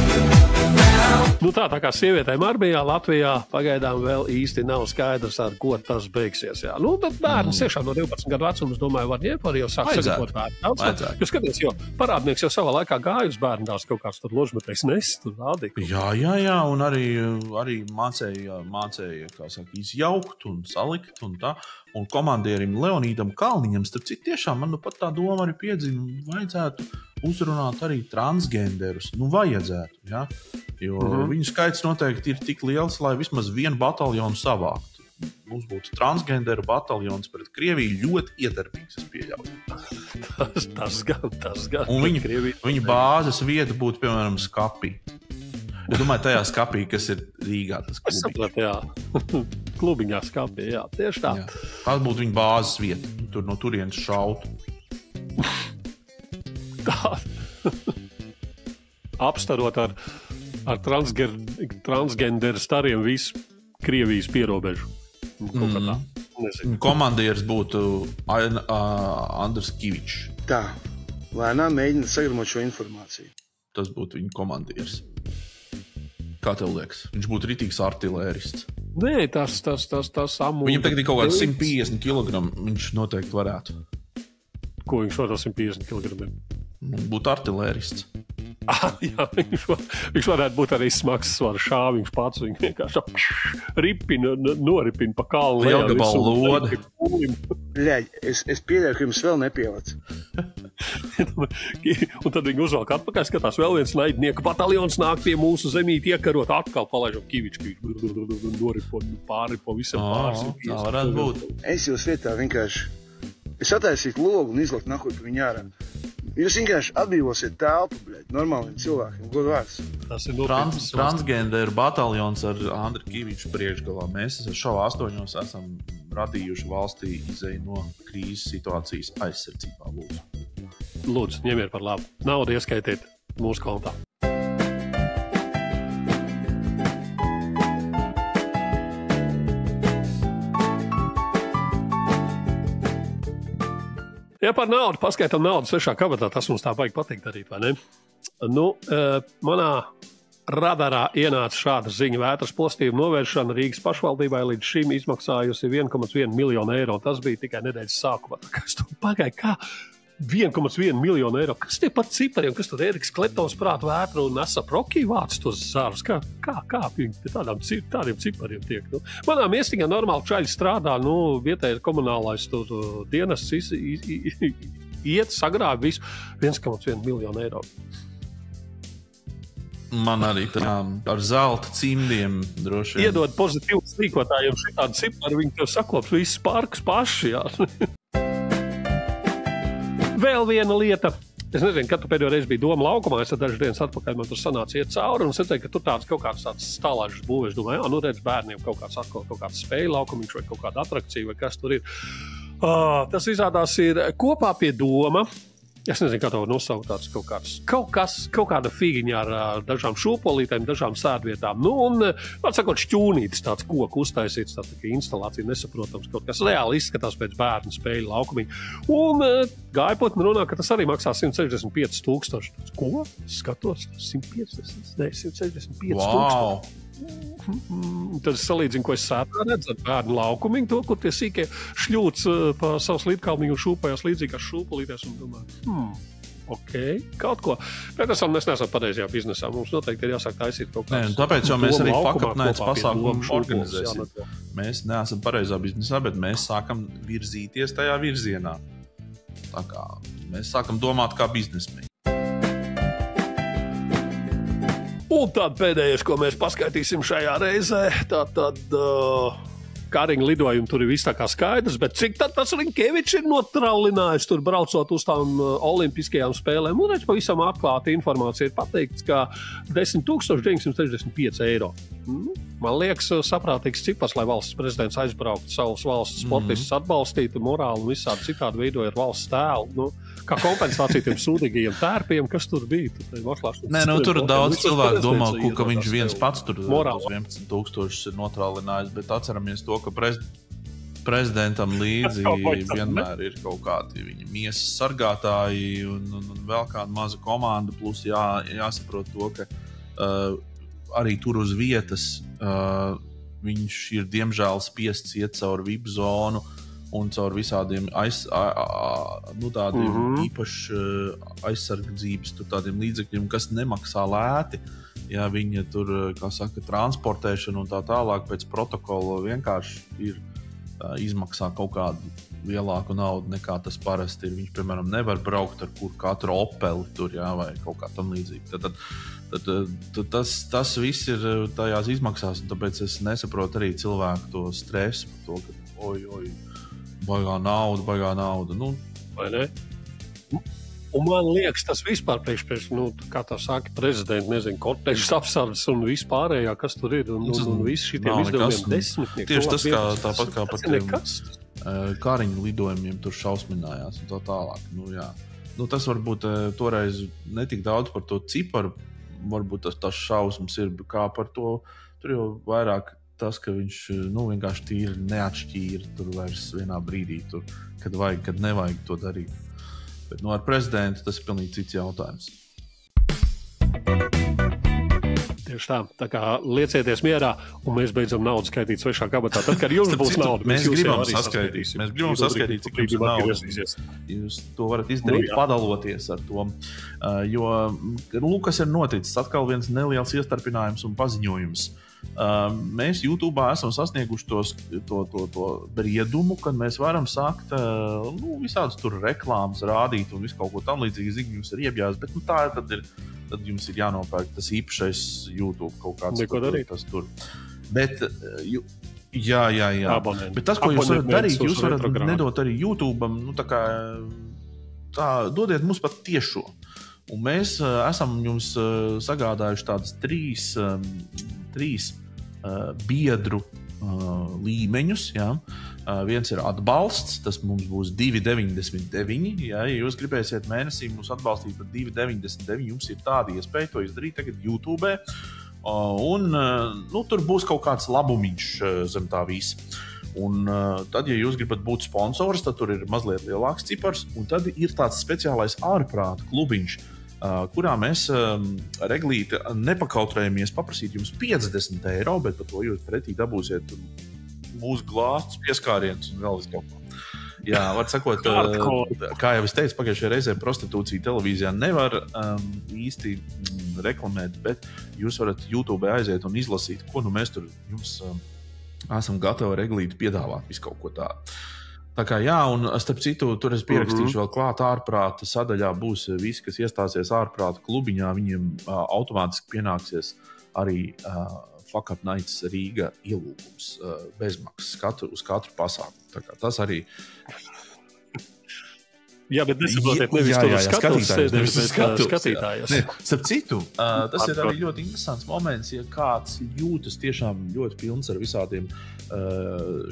Tā kā sievietēm armijā Latvijā pagaidām vēl īsti nav skaidrs, ar ko tas beigsies. Jā. Bet bērns tiešām no 12 gadu vecuma, es domāju, var jau sākt sagatavot bērnu. Jūs skaties, jo Parādnieks jau savā laikā gāja uz bērndās kaut kāds tur ložmetējs nes, tur rādīja. Jā, un arī mācēja, kā saka, izjaukt un salikt un tā. Un komandierim Leonīdam Kalniņam, starp citu, tiešām man pat tā doma arī piedzina, vajadzētu uzrunāt arī transgenderus. Vajadzētu, jā. Jo viņu skaits noteikti ir tik liels, lai vismaz vienu bataljonu savāktu. Mums būtu transgenderu bataljons pret Krieviju ļoti iedarbīgs, es pieļauju. Tas gan. Un viņa bāzes vieta būtu, piemēram, skapī. Es domāju, tajā skapī, kas ir Rīgā, tas klubiņš. Es sapratu, jā. Klubiņā skapī, jā, tieši tā. Jā. Tā būtu viņa bāzes vieta, tur no turienes šautu. Tā. Apstarot ar transgenderu stariem visu Krievijas pierobežu. Komandieris būtu Andris Kivičs. Tā, lēnām mēģina sagramot šo informāciju. Tas būtu viņa komandieris. Kā tev liekas? Viņš būtu ritīgs artilērists. Nē, tas amūs. Viņam tagad ir kaut kāds 150 kg. Viņš noteikti varētu. Ko viņš var 150 kg? Būt artilērists. Jā, viņš varētu būt arī smags svara šāviņš pats. Viņš vienkārši noripina pa kalnu. Lielgabalu lodi. Bļaļ, es pieļauju, ka jums vēl nepielec. Un tad viņi uzvalk atpakaļ, skatās vēl viens naidnieku bataljons nāk pie mūsu zemīt, iekarot atkal palaižam kivičku. Noripon pāri po visam pāris. Tā varētu būt. Es jūs vietā vienkārši... Es attaisītu logu un izlakt nahuļ pa viņu ārā. Jūs vienkārši atbrīvosiet telpu, bļaļ, normāliem cilvēkiem, god vārds. Tas ir nopietnas. Transgenderu bataljons ar Andru Kiviču priekšgalā. Mēs šovā 8 esam radījuši valstī izēju no krīzes situācijas aizsardzībā. Lūdzu, ņemiet par labu. Naudu ieskaitiet mūsu kontā. Ja par naudu, paskaitam naudu svešā kabatā, tas mums tā baigi patīk darīt, vai ne? Nu, manā radarā ienāca šāda ziņa vētras postījumu novēršana Rīgas pašvaldībai līdz šim izmaksājusi 1,1 miljonu eiro. Tas bija tikai nedēļas sākumā. Kas tur pagāja? Kā? 1,1 miljonu eiro. Kas tie pat cipariem? Kas tur Eriks Kletovs prāt vētru un Asap Rocky vāc tos zārus? Kā viņi tādiem cipariem tiek? Nu, manā miestiņā normāli čaļi strādā, vietēji komunālais tur dienests iet, sagrāb visu 1,1 miljonu eiro. Man arī tā ar zelta cimdiem droši vien. Iedod pozitīvus rīkotājiem šitādi cipari, viņi tev sakops visus parkus paši, jā. Vēl viena lieta. Es nezinu, kad tu pēdējo reizi biji Doma laukumā, es dažas dienas atpakaļ man tur sanāca iet cauri un es redzēju, ka tur kaut kāds stālāžas būvēs. Domāju, redz bērniem kaut kāds spēļu laukumiņš vai kaut kāda atrakcija vai kas tur ir. Tas izrādās ir kopā pie Doma. Es nezinu, kā to nosaukt tāds kaut kāda figiņa ar dažām šūpolītēm, dažām sēdvietām. Un, var sakot, šķūnītis tāds koku uztaisīts, tāds tā instalācija nesaprotams, kaut kas reāli izskatās pēc bērnu spēļu laukumiņa. Un gāja pot un runā, ka tas arī maksā 165,000. Ko? Skatos, 165,000. Wow! Tad es salīdzinu, ko es sētā redzu ar bērnu laukumiņu, to, kur tie sīkie šļūts pa savus līdkalniņu un šūpējās līdzīgās šūpolītēs un domāju, ok, kaut ko. Bet mēs neesam pareizajā biznesā, mums noteikti ir jāsāk taisīt kaut kāds. Nē, tāpēc jau mēs arī fakapnētas pasākumu organizēsim. Mēs neesam pareizā biznesā, bet mēs sākam virzīties tajā virzienā. Tā kā mēs sākam domāt kā biznesmeņi. Un tad pēdējais, ko mēs paskaitīsim šajā reizē, tad Kariņa lidojumi tur ir viss tā kā skaidrs, bet cik tad tas Rinkevičs ir notraulinājis tur braucot uz tām olimpiskajām spēlēm. Un redz, pavisam atklāta informācija ir pateikts, ka 10,965 eiro. Man liekas, saprātīgs cipars, lai valsts prezidents aizbrauktu savus valsts sportistus atbalstītu, morāli un visādi citādi veidoja ar valsts tēlu. Kā kompensācija tiem sūdīgajiem tērpiem, kas tur bija. Nē, tur daudz cilvēku domā, ka viņš viens pats tur 11,000 ir notraulinājis, bet atceramies to, ka prezidentam līdzi vienmēr ir kaut kādi viņa miesas sargātāji un vēl kāda maza komanda, plus jāsaprot to, ka arī tur uz vietas viņš ir diemžēl spiests iet caur VIP zonu un caur visādiem tādiem īpaši aizsardzības tādiem līdzekļiem, kas nemaksā lēti. Ja viņa tur, kā saka, transportēšana un tā tālāk pēc protokola vienkārši ir izmaksā kaut kādu lielāku naudu nekā tas parasti ir. Viņš, piemēram, nevar braukt ar katru Opeli tur, vai kaut kā tam līdzīgi. Tad tas viss ir tajās izmaksās, un tāpēc es nesaprotu arī cilvēku to stresu par to, ka baigā nauda. Vai ne? Un man liekas, tas vispār priekš kā tā saka, prezidenti, nezinu, kortežas apsardzes un vispārējā, kas tur ir, un visi šitiem izdevumiem desmitnieki. Tieši tas, tāpat kā par tiem Kariņu lidojumiem tur šausminājās un tā tālāk. Tas varbūt toreiz netik daudz par to ciparu, varbūt tas šausmas ir, kā par to, tur jau vairāk tas, ka viņš vienkārši tīri neatšķīra tur vairs vienā brīdī, tur, kad vajag, kad nevajag to darīt. Bet ar prezidentu tas ir pilnīgi cits jautājums. Tieši tā. Tā kā liecieties mierā, un mēs beidzam naudu skaitīt svešā kabatā. Tad, kad jums būs nauda, mēs gribam saskaitīt. Mēs gribam saskaitīt, cik jums ir naudas. Jūs to varat izdarīt, padaloties ar to. Jo, kas ir noticis? Atkal viens neliels iestarpinājums un paziņojums. Mēs YouTube'ā esam sasnieguši to briedumu, kad mēs varam sākt visādus tur reklāmas rādīt un visu kaut ko tam līdzīgi. Zinu, jums ir iebjās, bet tā tad jums ir jānopērk tas īpašais YouTube kaut kāds tas tur. Bet, jā. Abonenti. Bet tas, ko jūs varat darīt, jūs varat nedot arī YouTube'am, dodiet mums pat tiešo. Un mēs esam jums sagādājuši tādas trīs biedru līmeņus. Ja? Viens ir atbalsts, tas mums būs 2,99. Ja jūs gribēsiet mēnesī mūs atbalstīt par 2,99, jums ir tāda iespēja to izdarīt tagad YouTube. Un tur būs kaut kāds labumiņš zem tā visa. Un tad, ja jūs gribat būt sponsors, tad tur ir mazliet lielāks cipars. Un tad ir tāds speciālais ārprāta klubiņš, kurā mēs reglīti nepakautrējamies paprasīt jums 50 eiro, bet par to jūs pretī dabūsiet mūsu glāstus pieskārienus un vēl kaut ko. Jā, var sakot, kā jau es teicu, pagājušajā reizē prostitūcija televīzijā nevar īsti reklamēt, bet jūs varat YouTube aiziet un izlasīt, ko mēs tur jums esam gatavi reglīti piedāvāt visu kaut ko tādu. Tā kā jā, un starp citu, tur es pierakstīšu vēl klāt ārprāta sadaļā būs visi, kas iestāsies ārprāta klubiņā, viņiem automātiski pienāksies arī Fuck Up Nights Rīga ielūgums bezmaksas uz katru pasākumu. Tā kā tas arī... Jā, bet nesaprotiet, nevis tur skatītājus. Starp citu, tas ir arī ļoti interesants moments, ja kāds jūtas tiešām ļoti pilns ar visādiem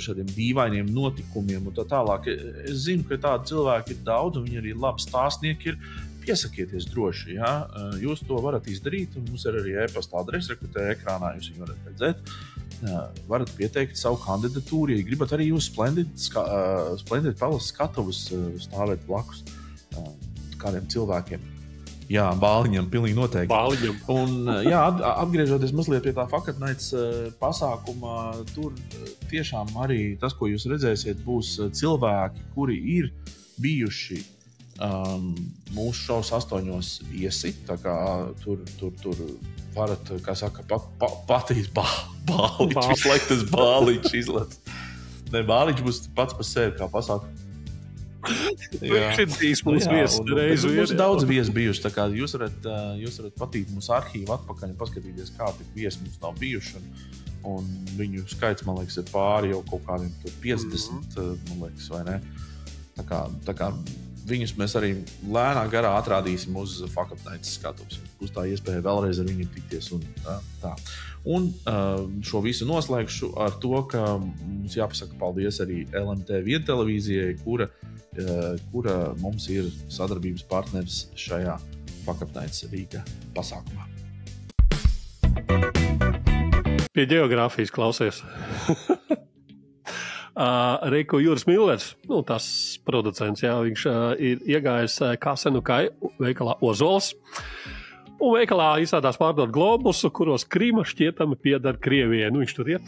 šādiem dīvainiem notikumiem un tā tālāk. Es zinu, ka tādi cilvēki ir daudz un viņi arī labi stāstnieki ir. Piesakieties droši, ja? Jūs to varat izdarīt un mums ir arī e-pasta adrese, kur te ekrānā jūs viņu varat redzēt. Varat pieteikt savu kandidatūru, ja gribat arī jūs Splendid Palace skatuvus stāvēt blakus kādiem cilvēkiem. Jā, Bāliņam, pilnīgi noteikti. Bāliņam. Un jā, atgriežoties mazliet pie tā Fuck Up Nights pasākuma, tur tiešām arī tas, ko jūs redzēsiet, būs cilvēki, kuri ir bijuši mūsu šovs 8 viesi, tā kā tur varat, kā saka, patīt bāliņš, visu laiku tas bāliņš izlec. Ne, bāliņš būs pats par sevi, kā pasākuma. Mums daudz viesi bijuši, tā kā jūs varat patīt mūsu arhīvu atpakaļ un paskatīties, kā tik viesi mums nav bijuši. Un viņu skaits, man liekas, ir pāri jau kaut kādiem 50, man liekas, vai ne? Tā kā viņus mēs arī lēnā garā atrādīsim uz Fuck Up Nights skatuves. Būs tā iespēja vēlreiz ar viņiem tikties un tā. Un šo visu noslēgšu ar to, ka mums jāpasaka paldies arī LMT viedtelevīzijai, kura mums ir sadarbības partneris šajā Fuck Up Nights Rīga pasākumā. Pie geogrāfijas klausies. Reiko Juris Millers, tas producents, jā, viņš ir iegājis Kasenukai veikalā Ozols. Un veikalā izrādās pārdot globusu, kuros Krima šķietami pieder Krievijai. Viņš tur iet,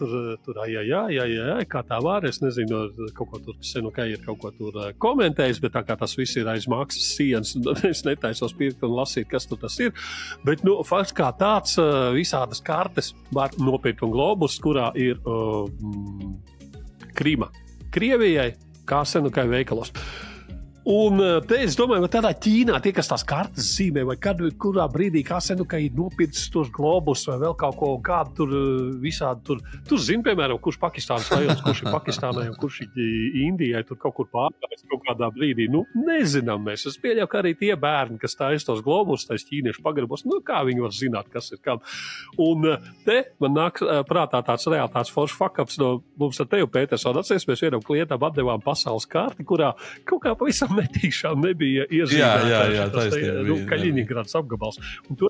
kā tā var, es nezinu, kaut ko tur Senukai ir kaut ko tur komentējis, bet tā kā tas viss ir aiz maksas sienas, es netaisos pirkt un lasīt, kas tur tas ir. Bet, fakts kā tāds, visādas kartes var nopirkt un globus, kurā ir Krima Krievijai, Kasenukai veikalos. Un te es domāju, vai tādā Ķīnā tie, kas tās kartes zīmē, vai kurā brīdī Kasenukai ir nopircis tos globus vai vēl kaut ko, kādu tur visādi tur. Tu zini, piemēram, kurš Pakistānas rajonas, kurš ir Pakistānai un kurš ir Indijai, tur kaut kur pārgājis kaut kādā brīdī. Nezinām mēs. Es pieļauju, ka arī tie bērni, kas taisa tos globus, tais ķīniešu pagrabos, kā viņi var zināt, kas ir kam. Un te man nāk prātā tāds realitāts foršs fuck-ups no mums ar tevi, Pēters, un atceries, mēs vienam klientam atdevām pasaules karti, kurā kaut kā pavisam metīšām nebija iezīmēta Kaļiņingrads apgabals. Un to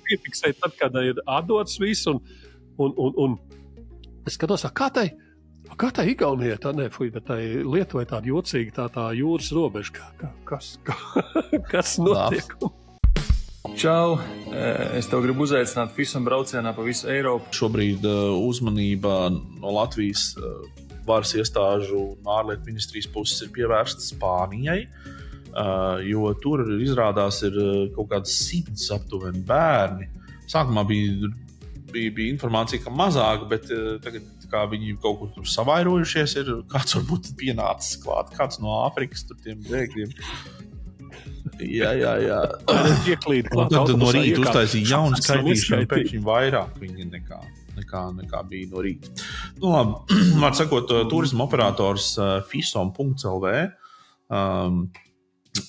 piefiksēja tad, kad ir atdots viss, un es skatos, kā tai Igaunijai, bet tai Lietuvai tāda jocīga tā jūras robeža. Kas notiek? Čau! Es tev gribu uzaicināt FISOM braucienā pa visu Eiropu. Šobrīd uzmanība no Latvijas varas iestāžu un ārlietu ministrijas puses ir pievērsta Spānijai, jo tur izrādās ir kaut kāds 100 aptuveni bērni. Sākumā bija informācija, ka mazāk, bet tagad kā viņi kaut kur tur savairojušies, ir kāds varbūt pienācis klāt, kāds no Āfrikas tur tiem bēgļiem. Jā. Un tad no rīta uztaisīja jaunu skaitīšanu, pēkšņi vairāk viņi nekā bija no rīta. Nu labi, var sakot, turisma operators FISOM.lv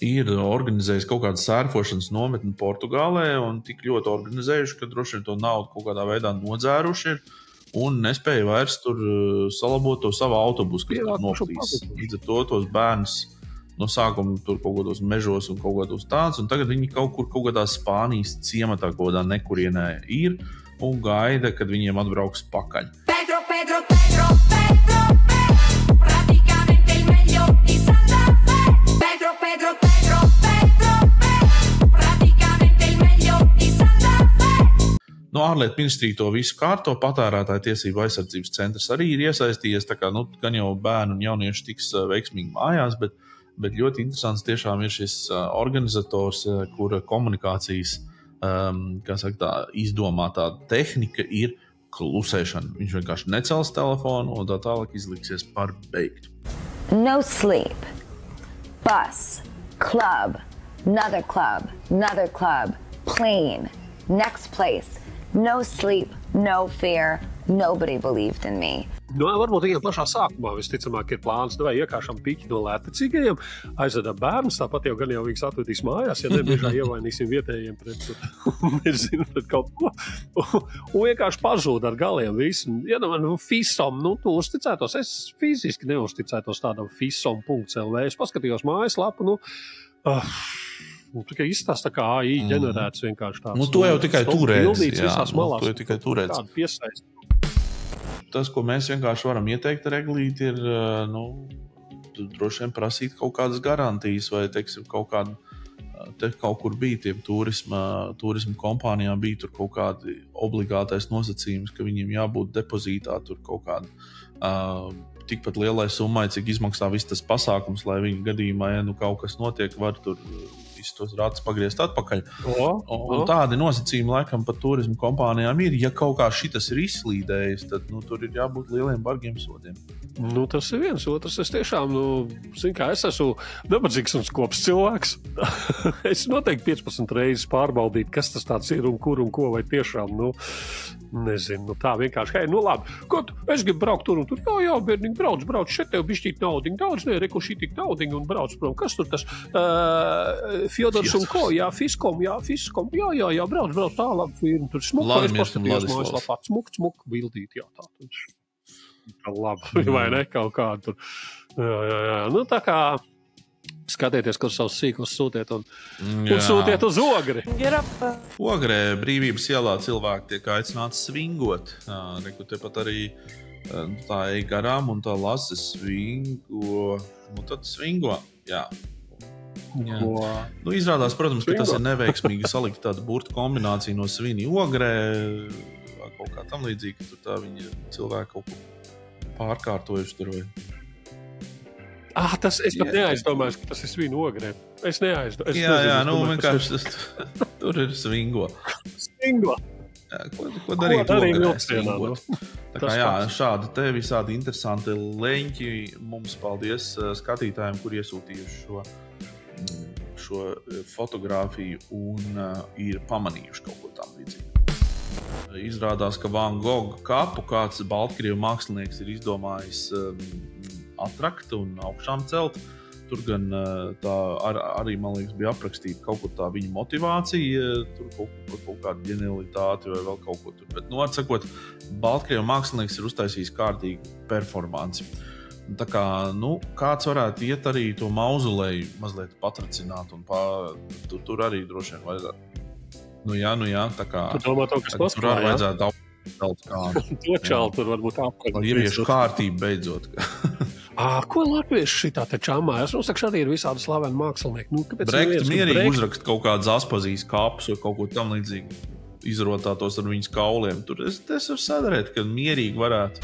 ir organizējis kaut kādu sērfošanas nometni Portugālē un tik ļoti organizējuši, ka droši vien to naudu kaut kādā veidā nodzēruši ir un nespēja vairs tur salabot to savu autobusu, kas tur noplīs. Līdz ar to tos bērnus no sākuma tur kaut kādos mežos un kaut kādos tāds, un tagad viņi kaut kādā Spānijas ciematā kaut kādā nekurienē ir un gaida, kad viņiem atbrauks pakaļ. Pedro, praticamente il meglio di Santa Fe. Pedro, praticamente il meglio di Santa Fe. No ārlietu ministrija to visu kārto, patērētāju tiesību aizsardzības centrs arī ir iesaistījies, tā kā gan jau bērni un jaunieši tiks veiksmīgi mājās, bet ļoti interesants tiešām ir šis organizators, kura komunikācijas izdomātā tehnika ir klusēšana. Viņš vienkārši necels telefonu un tā tālāk izliksies par beigtu. No sleep. Bus. Club. Another club. Plane. Next place. No sleep. No fear. Nobody believed in me. Varbūt viņam pašā sākumā visticamāk ir plāns, vai iekāršam piķi no lētecīgajiem, aizvedam bērnus, tāpat jau gan jau viņus atvedīs mājās, ja nebiežā ievainīsim vietējiem pret kaut ko. Un vienkārši pazūd ar galiem visu. Ja FISOM, tu uzticētos, es fiziski neuzticētos tādam FISOM.lv. Es paskatījos mājaslapu, tikai izstāsta kā AI ģenerēts vienkārši tāds. To jau tikai turēts. To jau tikai turēts. Tādu piesaist. Tas, ko mēs vienkārši varam ieteikt Reglīt, ir droši vien prasīt kaut kādas garantijas, vai, teiksim, kaut kur bija tiem turisma kompānijām, bija tur kaut kādi obligātais nosacījums, ka viņiem jābūt depozītā tur kaut kāda tikpat lielai summai, cik izmaksā viss tas pasākums, lai viņa gadījumā, ja kaut kas notiek, var tur tos rātus pagriezt atpakaļ. Un tādi nosacījumi laikam pat turismu kompānijām ir. Ja kaut kā šitas ir izslīdējis, tad tur ir jābūt lieliem bargiem sodiem. Tas ir viens. Otrs, es tiešām, es esmu nabadzīgs un skops cilvēks. Es noteikti 15 reizes pārbaudītu, kas tas tāds ir un kur un ko, vai tiešām, nezinu, tā vienkārši, hei, labi, es gribu braukt tur un tur, jā, bērniņ, brauc, šeit tev bišķīt naudiņu, daudz, reku šī tik naudiņu un brauc prom, kas tur tas, Fjodors un ko, jā, Fiskom, jā, brauc, tālāk, tur smuka, es pastatījos mājaslapā, smuk, bildīt, jā, tā labi, vai ne, kaut kādu tur, jā, tā kā, skatieties, kur savus sīkos sūtiet un sūtiet uz Ogri. Ogrē Brīvības ielā cilvēki tiek aicināti svingot. Tepat arī tā ej garām un tā lasa svingo. Tad svingo, jā. Izrādās, protams, ka tas ir neveiksmīgi salikt tādu burtu kombināciju no svini Ogrē vai kaut kā tam līdzīgi, ka tur tā viņi cilvēki kaut ko pārkārtojuši tur vai. Es pat neaizdomājos, ka tas ir svinu Ogrē. Es neaizdomājos. Jā, vienkārši tur ir svingo. Svingo? Jā, ko darīt Ogrē? Svingot. Tā kā šādi te visādi interesanti leņķi mums paldies skatītājiem, kur iesūtījuši šo fotogrāfiju un ir pamanījuši kaut ko tam līdzīgi. Izrādās, ka Van Gogha kapu kāds Baltkrievu mākslinieks ir izdomājis atrakt un augšām celt. Tur gan tā arī, man liekas, bija aprakstīta kaut kur tā viņa motivācija, tur kaut kāda ģenialitāte vai vēl kaut ko tur. Bet, atsakot, Baltkrievu mākslinieks ir uztaisījis kārtīgi performanci. Tā kā, kāds varētu iet arī to mauzoleju mazliet patracināt un tur arī droši vien vajadzētu. Jā, tā kā tu domā to, kas tur arī vajadzētu daudz kādu. To čālu tur varbūt apkārt. Lai ieviešu kārtību beidzot. Ko latvieši šitā te čamājas? Nu, saka, arī ir visādi slaveni mākslinieki. Nu, Brekti mierīgi uzrakst kaut kādas Aspazijas kapus vai kaut ko tam līdzīgi. Izrotātos ar viņas kauliem. Tur es varu sadarēt, ka mierīgi varētu.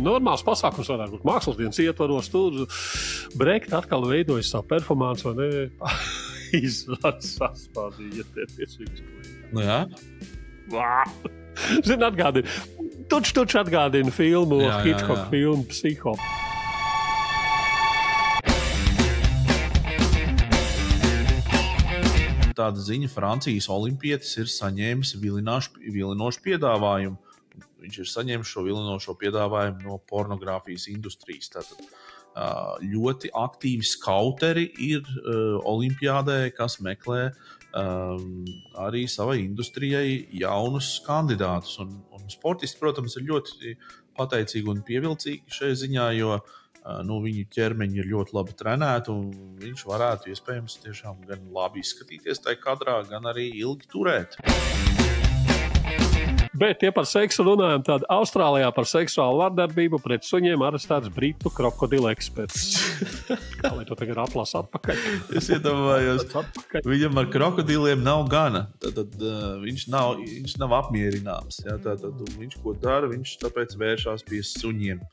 Normāls pasākums varētu būt mākslas dienas ietvaros. Tur Brekti atkal veidojas savu performansu, vai ne? Izrāds saspādījies. Nu jā? Zini, atgādina. Tuč atgādina filmu, Hitchcock filmu Psiho. Tāda ziņa, Francijas olimpietis ir saņēmis vilinošu piedāvājumu. Viņš ir saņēmis šo vilinošo piedāvājumu no pornogrāfijas industrijas. Tātad ļoti aktīvi skauteri ir olimpiādē, kas meklē arī savai industrijai jaunus kandidātus. Un sportisti, protams, ir ļoti pateicīgi un pievilcīgi šajā ziņā, jo viņu ķermeņi ir ļoti labi trenēti, un viņš varētu iespējams tiešām gan labi izskatīties tajā kadrā, gan arī ilgi turēt. Bet tie par seksu runājam, tad Austrālijā par seksuālu vardarbību pret suņiem arestēts britu krokodilu eksperts. Kā lai to tagad atlasa atpakaļ? Es iedomājos, viņam ar krokodiliem nav gana. Tad viņš nav apmierināms. Ja? Tad viņš ko dara, viņš tāpēc vēršās pie suņiem.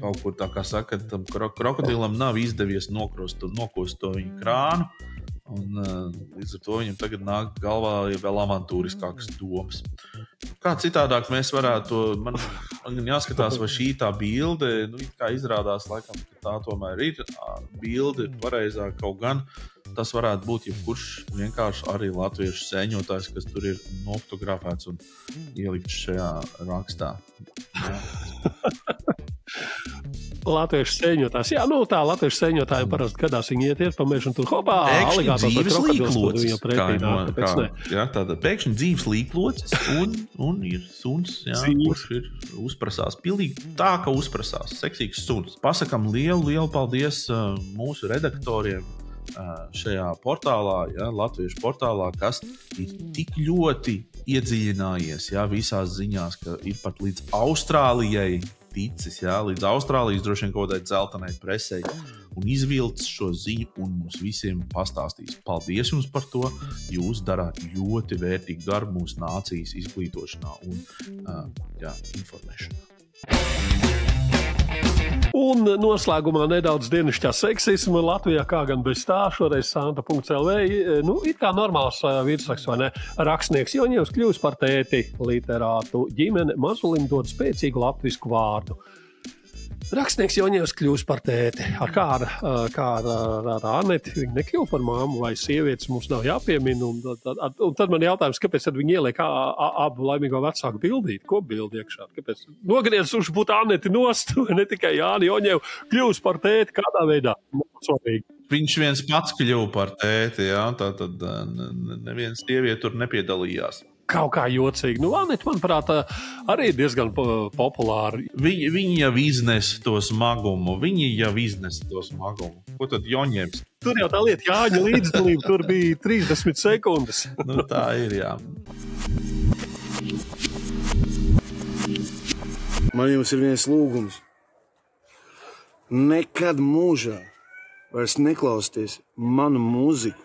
Kaut kur tā kā saka, tam krokodilam nav izdevies nokost to viņa krānu. Un līdz ar to viņam tagad nāk galvā vēl avantūriskākas domas. Kā citādāk mēs varētu, man jāskatās, vai šī tā bilde, kā izrādās, laikam, ka tā tomēr ir bilde pareizā, kaut gan tas varētu būt jebkurš vienkārši arī latviešu sēņotājs, kas tur ir nofotografēts un ielikts šajā rakstā. Jā. Latviešu sēņotājs. Jā, tā latviešu sēņotājiem parasti gadās viņi iet pa mežu un tur hopā, aligātors vai krokodils viņam pretī nāk. Tāda pēkšņi dzīves līklocis un ir suns, kurš ir uzprasās. Pilnīgi tā, ka uzprasās. Seksīgs suns. Pasakam lielu paldies mūsu redaktoriem šajā portālā, latviešu portālā, kas ir tik ļoti iedziļinājies visās ziņās, ka ir pat līdz Austrālijai ticis, līdz Austrālijas droši vien kaut kādai dzeltenai presei un izvilcis šo ziņu un mums visiem pastāstīs. Paldies jums par to! Jūs darāt ļoti vērtīgu darbu mūsu nācijas izglītošanā un informēšanā. Un noslēgumā nedaudz dienasčā seksisma Latvijā, kā gan bez tā, šoreiz Santa.lv. Ir kā normāls virsraksts, vai ne? Rakstnieks Joņevs kļūst par tēti, literātu ģimene mazulim dod spēcīgu latvisku vārdu. Rakstnieks Joņevs kļūst par tēti. Ar Aneti viņa nekļūst par māmu vai sievietes mums nav jāpiemina. Un tad man jautājums, kāpēc tad viņi ieliek abu laimīgo vecāku bildīt? Ko bildi iekšā? Kāpēc? Nogriezuši būtu Aneti nost, ne tikai Jāni Joņevu kļūst par tēti kādā veidā. Svarīgi. Viņš viens pats kļuva par tēti, tātad neviens sieviete tur nepiedalījās. Kaut kā jocīgi. Aneti, manuprāt, arī diezgan populāri. Viņi jau iznes to smagumu. Ko tad Joņevs? Tur jau tā lieta Jāņa līdzdalība, tur bija 30 sekundes. Tā ir, jā. Man jums ir viens lūgums. Nekad mūžā vairs neklausieties manu mūziku.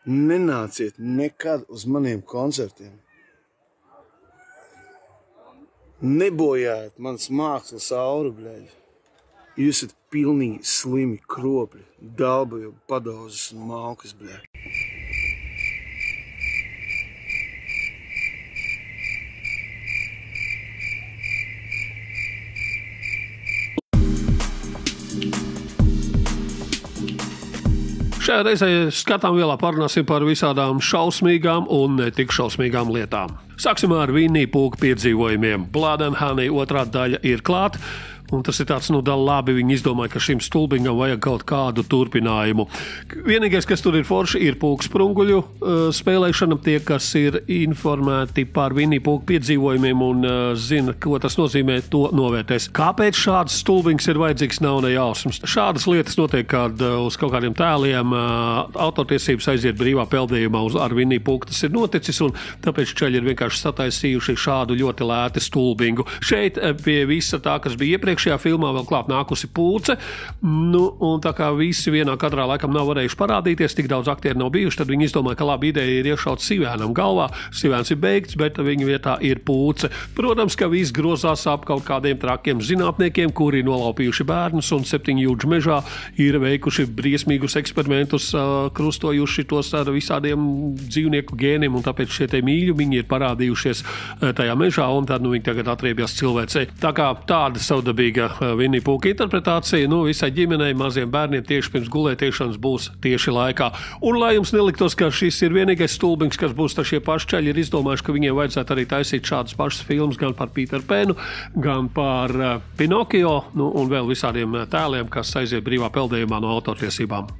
Nenāciet nekad uz maniem koncertiem. Nebojājiet manas mākslas auru, bļaļ. Jūs esat pilnīgi slimi kropļi, dalbajobi, padauzes un malkas, bļaļ. Šajā reizē skatām vielā parunāsim par visādām šausmīgām un ne tik šausmīgām lietām. Sāksim ar Winnie Pooh piedzīvojumiem. Blood and Honey otrā daļa ir klāt. Un tas ir tāds, labi, viņi izdomāja, ka šim stulbingam vajag kaut kādu turpinājumu. Vienīgais, kas tur ir forši, ir pūksprunguļu spēlēšana. Tie, kas ir informēti par Winnie Pooh piedzīvojumiem un zina, ko tas nozīmē, to novērtēs. Kāpēc šāds stulbings ir vajadzīgs, nav ne jausmas. Šādas lietas notiek, kad uz kaut kādiem tēliem autortiesības aiziet brīvā peldējumā ar Winnie Pooh. Tas ir noticis, un tāpēc čaļi ir vienkārši sataisījuši šādu ļoti lēti stulbingu. Šeit pie visa tā, kas bija iepriekšējā filmā, vēl klāt nākusi pūce. Un tā kā visi vienā kadrā laikam nav varējuši parādīties, tik daudz aktieri nav bijuši, tad viņi izdomāja, ka laba ideja ir iešaut Sivēnam galvā. Sivēns ir beigts, bet viņa vietā ir pūce. Protams, ka viss grozās ap kaut kādiem trakiem zinātniekiem, kuri nolaupījuši bērnus un 7 jūdžu mežā ir veikuši briesmīgus eksperimentus, krustojuši tos ar visādiem dzīvnieku gēniem, un tāpēc šie te mīļumiņi ir parādījušies tajā mežā, un tad viņi tagad atriebjās cilvēcei. Tā kā tāda savdabīga Winnie Pooh interpretācija, visai ģimenei, maziem bērniem tieši pirms gulētiešanas būs tieši laikā. Un lai jums neliktos, ka šis ir vienīgais stulbings, kas būs, tad šie paši čaļi ir izdomājuši, ka viņiem vajadzētu arī taisīt šādas pašas filmas gan par Peter Penu, gan par Pinokio, un vēl visādiem tēliem, kas aiziet brīvā peldējumā no autortiesībām.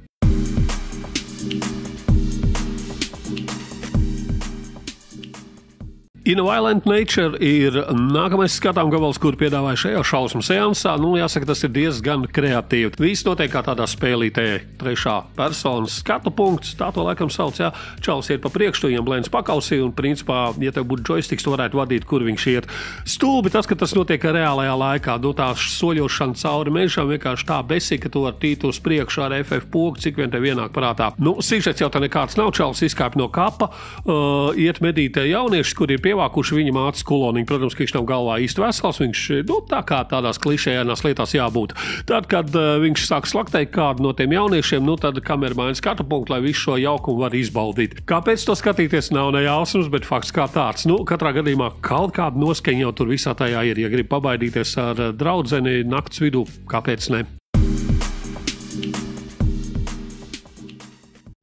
In a Violent Nature ir nākamais skatām gabals, kur piedāvāja šajā šausmu seansā. Jāsaka, tas ir diezgan kreatīvi. Viss notiek kā tādā spēlītē, trešā personas skatu punkts, tā to laikam sauc, jā. Čalis iet pa priekšu, viņam blēns pakausī, un principā, ja tev būtu joysticks, tu varētu vadīt, kur viņš iet. Stulbi tas, ka tas notiek reālajā laikā. Tā soļošana cauri mežam vienkārši tā besī, ka tu var tīt uz priekšu ar FF pogu, cik vien tev ienāk prātā. Sižets jau tā nekāds nav, čalis izkāp no kapa, iet medītē jaunieši, kur ir ievākuši viņa mātes kuloniņu. Protams, ka viņš nav galvā īsti vesels, viņš tā kā tādās klišējās lietās jābūt. Tad, kad viņš sāk slaktēt kādu no tiem jauniešiem, tad kamera maina skatu punktu, lai visu šo jaukumu var izbaudīt. Kāpēc to skatīties, nav ne jausmas, bet fakts kā tāds. Katrā gadījumā kaut kāda noskaņa jau tur visā tajā ir. Ja grib pabaidīties ar draudzeni nakts vidū, kāpēc ne?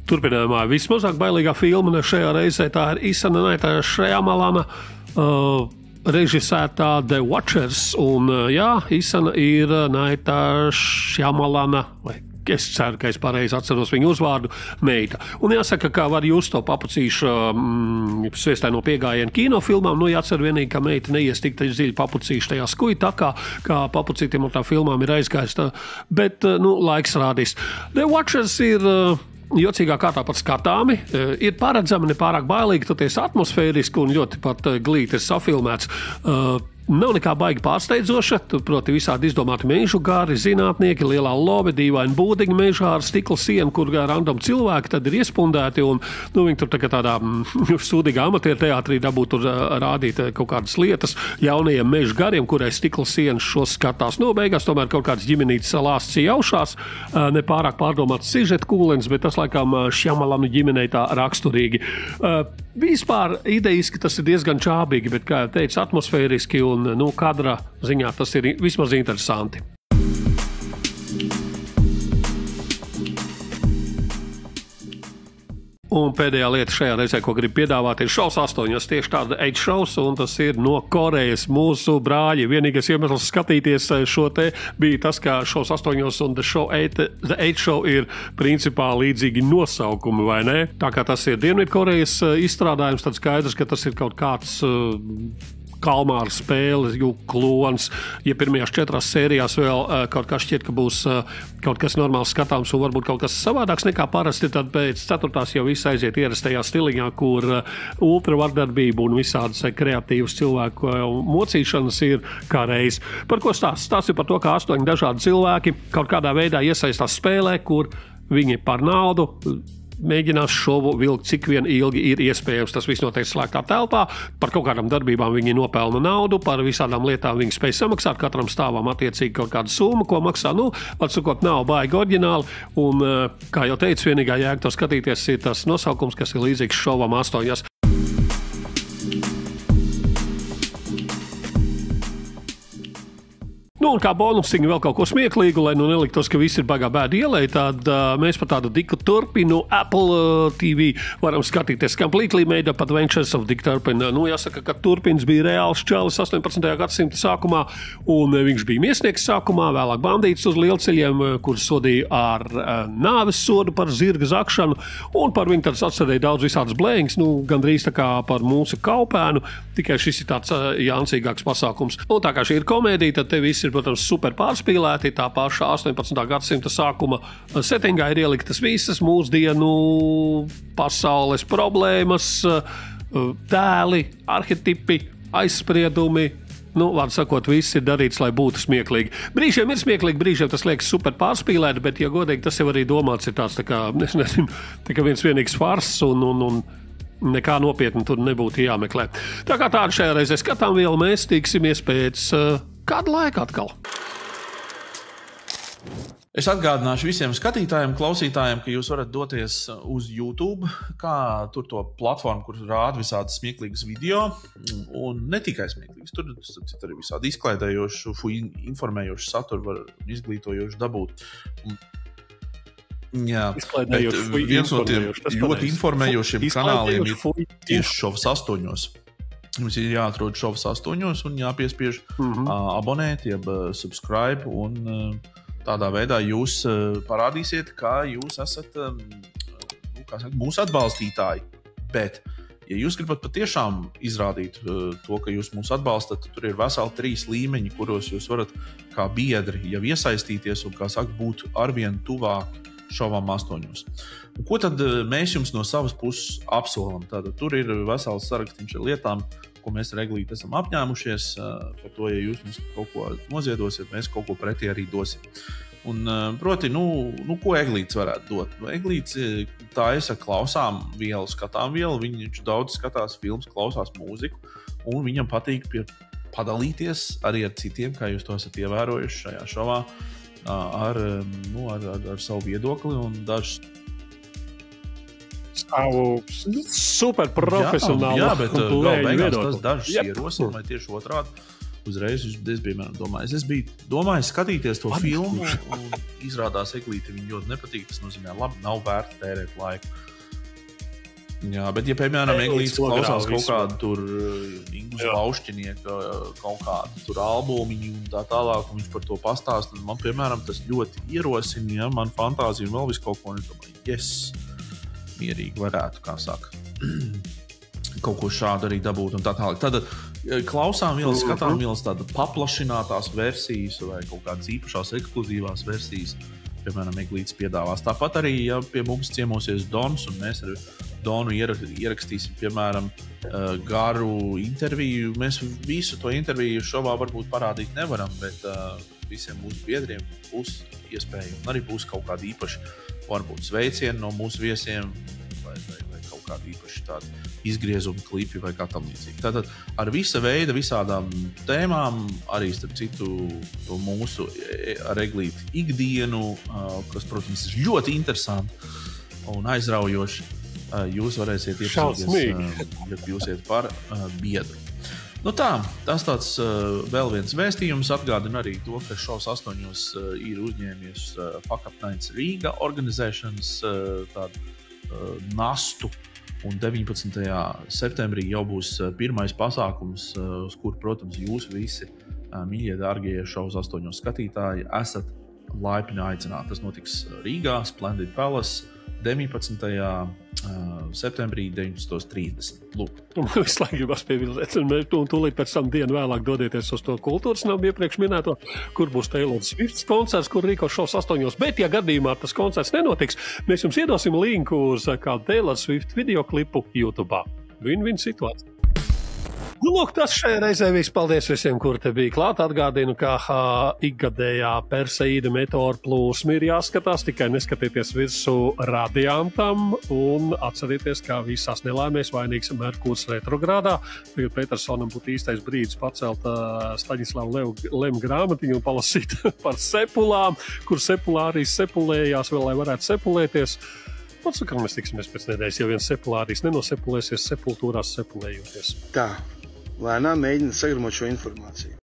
Turpinājumā vismazāk bailīgā filma šajā reizē tā ir Isana Naita Šjamalana režisētā The Watchers. Un Isana ir Naita Šjamalana, vai es ceru, ka es pareizi atceros viņu uzvārdu, meita. Un jāsaka, kā var just to papucīšu sviestē no piegājienu kinofilmām. Jācer vienīgi, ka meita neies tik dziļi papucīšu tajā skuju takā, kā papucītiem ar tā filmām ir aizgājis. Bet, laiks rādīs. The Watchers ir jocīgā kārtā pat skatāmi, ir paredzami, nepārāk bailīgi, toties atmosfēriski un ļoti pat glīti ir safilmēts. Nav nekā baigi pārsteidzoša, proti visādi izdomāti mežu gari, zinātnieki, lielā lobe, dīvaini būdiņi mežā ar stikla sienu, kur random cilvēki tad ir iespundēti, un viņi tur tādā sūdīgā amatieru teātrī dabūtu tur rādīt kaut kādas lietas jaunajiem mežu gariem, kurai stikla sienas šos skatās. Beigās tomēr kaut kāds ģimenītis lāsts jaušās, nepārāk pārdomāts sižeta kūlens, bet tas laikam Šjamalanu ģimenei tā raksturīgi. Vispār idejiski tas ir diezgan čābīgi, bet, kā jau teicu, atmosfēriski un kadra ziņā tas ir vismaz interesanti. Un pēdējā lieta šajā reizē, ko gribu piedāvāt, ir šovs 8. Tieši tāda 8 šovs, un tas ir no Korejas mūsu brāļi. Vienīgais iemesls skatīties šo te bija tas, ka šovs 8 un The 8 Show ir principā līdzīgi nosaukumi, vai ne? Tā kā tas ir Dienvidkorejas izstrādājums, tad skaidrs, ka tas ir kaut kāds kalmāra spēle, klons. Ja pirmajās 4 sērijās vēl kaut kas šķiet, ka būs kaut kas normāls skatāms un varbūt kaut kas savādāks nekā parasti, tad pēc 4. jau viss aiziet ierastajā stiliņā, kur ultravardarbība un visādas kreatīvas cilvēku mocīšanas ir kā reiz. Par ko stāsts? Stāsts ir par to, ka 8 dažādi cilvēki kaut kādā veidā iesaistās spēlē, kur viņi par naudu mēģinās šovu vilkt, cik vien ilgi ir iespējams. Tas viss notiek slēgtā telpā. Par kaut kādām darbībām viņi nopelna naudu, par visādām lietām viņi spēj samaksāt, katram stāvam attiecīgi kaut kādu summu, ko maksā. Atsakot, nav baigi oriģināli. Un, kā jau teicu, vienīgā jēga to skatīties ir tas nosaukums, kas ir līdzīgs šovam 8. Nu, un kā bonusiņi vēl kaut ko smieklīgu, lai nu neliktos, ka viss ir bagā bēdu ielai, tad mēs par tādu Diku Turpinu Apple TV varam skatīties Completely Made Up Adventures of Dick Turpin. Nu, jāsaka, ka Turpins bija reāls čalis 18. gadsimta sākumā, un viņš bija miesnieks sākumā, vēlāk bandīts uz lielceļiem, kurus sodīja ar nāves sodu par zirga zakšanu, un par viņu tāds atcerēja daudz visādas blēņas, nu, gandrīz tā kā par mūsu kaupēnu, tikai šis ir tāds jāncīgāks pasākums. Un tā kā šī ir komēdija, tad te viss ir, protams, super pārspīlēti. Tā paša 18. gadsimta sākuma settingā ir ieliktas visas mūsdienu pasaules problēmas, tēli, arhetipi, aizspriedumi. Nu, vārdu sakot, viss ir darīts, lai būtu smieklīgi. Brīžiem ir smieklīgi, brīžiem tas liekas super pārspīlēti, bet, ja godīgi, tas jau arī domāts ir tāds, tā kā, nezinu, tā kā viens vienīgs farss un nekā nopietni tur nebūtu jāmeklē. Tā kā tādu šajā reizē skatām vēl, mēs tiksimies pēc kādu laiku atkal. Es atgādināšu visiem skatītājiem, klausītājiem, ka jūs varat doties uz YouTube, kā tur to platformu, kur rāda visādas smieklīgas video, un ne tikai smieklīgas, tur arī visādi izklaidējošu, informējošu saturu var izglītojošu dabūt. Jā, bet viens no tiem ļoti informējošiem kanāliem ir tieši šovs 8. Mums ir jāatrod šovs 8 un jāpiespiež abonēt, jeb subscribe, un tādā veidā jūs parādīsiet, kā jūs esat mūsu atbalstītāji. Bet, ja jūs gribat patiešām izrādīt to, ka jūs mūs atbalstat, tur ir veseli 3 līmeņi, kuros jūs varat kā biedri jau iesaistīties un, kā saka, būt arvien tuvāk šovam 8. Un ko tad mēs jums no savas puses apsolam? Tātad tur ir vesels sarakstīns ar lietām, ko mēs ar Eglīti esam apņēmušies. Par to, ja jūs mums kaut ko noziedosiet, mēs kaut ko pretī arī dosim. Un, proti, ko Eglīts varētu dot? Eglīts taisa klausām vielu, skatām vielu, viņš daudz skatās filmas, klausās mūziku, un viņam patīk padalīties arī ar citiem, kā jūs to esat ievērojuši šajā šovā, ar savu viedokli un dažs savu super profesionālu. Jā, bet beigās tas dažs ierosina, vai tieši otrādi. Uzreiz es biju domājis. Es biju domājis skatīties to filmu, un izrādās Eglīti viņu ļoti nepatīk. Tas nozīmē, labi, nav vērts tērēt laiku. Jā, bet ja, piemēram, Eglītis klausās kaut kādu tur Ingus Baušķinieka, kaut kādu tur albumiņu un tā tālāk, un viņš par to pastāst, tad man, piemēram, tas ļoti ierosina, ja man fantāzija un vēl visu kaut ko, un es domāju, yes, mierīgi varētu, kā saka, kaut ko šādu arī dabūt un tā tālāk. Tad klausām vielas, skatām vielas tāda paplašinātās versijas vai kaut kādas īpašās ekskluzīvās versijas, piemēram, Eglītis piedāvās. Tāpat arī, ja pie mums ciemosies Dons, un mēs ar Donu ierakstīsim, piemēram, garu interviju. Mēs visu to interviju šovā varbūt parādīt nevaram, bet visiem mūsu biedriem būs iespēja, un arī būs kaut kādi īpaši, varbūt sveicieni no mūsu viesiem, vai kaut kādi īpaši tādi izgriezumi klipi vai kā tam līdzīgi. Tātad ar visa veida, visādām tēmām, arī starp citu to mūsu ar Eglīti ikdienu, kas, protams, ir ļoti interesanti un aizraujoši. Jūs varēsiet iepazīties, ja kļūsiet par biedru. Nu tā, tas tāds vēl viens vēstījums. Atgādina arī to, ka šovs 8 ir uzņēmies Fuck Up Nights Rīga organizēšanas tādu nastu, un 19. septembrī jau būs pirmais pasākums, uz kur, protams, jūs visi, mīļie, dārgie šovs 8 skatītāji, esat laipni aicināti. Tas notiks Rīgā, Splendid Palace, 19. septembrī 19:30. Lūk. Visu laiku gribas piebilst, un tūlīt pēc tam dienu vēlāk dodieties uz to kultūras namu iepriekš minēto, kur būs Taylor Swift koncerts, kur rīko šovs 8. Bet, ja gadījumā tas koncerts nenotiks, mēs jums iedosim linku uz kādu Taylor Swift videoklipu YouTube. Win-win situācija. Nu, lūk, tas šajā reizē viss. Paldies visiem, kuri te bija klāt. Atgādinu, ka ikgadējā Perseīda meteora plūsma ir jāskatās, tikai neskatieties virsū radiantam un atcerieties, ka visās nelaimēs vainīgs Merkūrs retrogrādā. Tagad Petersonam būtu īstais brīdis pacelt Staņislava Lema grāmatiņu un palasīt par sepulām, kur sepulārijas sepulējās vēl, lai varētu sepulēties. Pats sakām, mēs tiksimies pēc nedēļas, ja viens sepulārijas nenosepulēsies sepultūrās sepulējoties. Tā, lēnām mēģina sagrumot šo informāciju.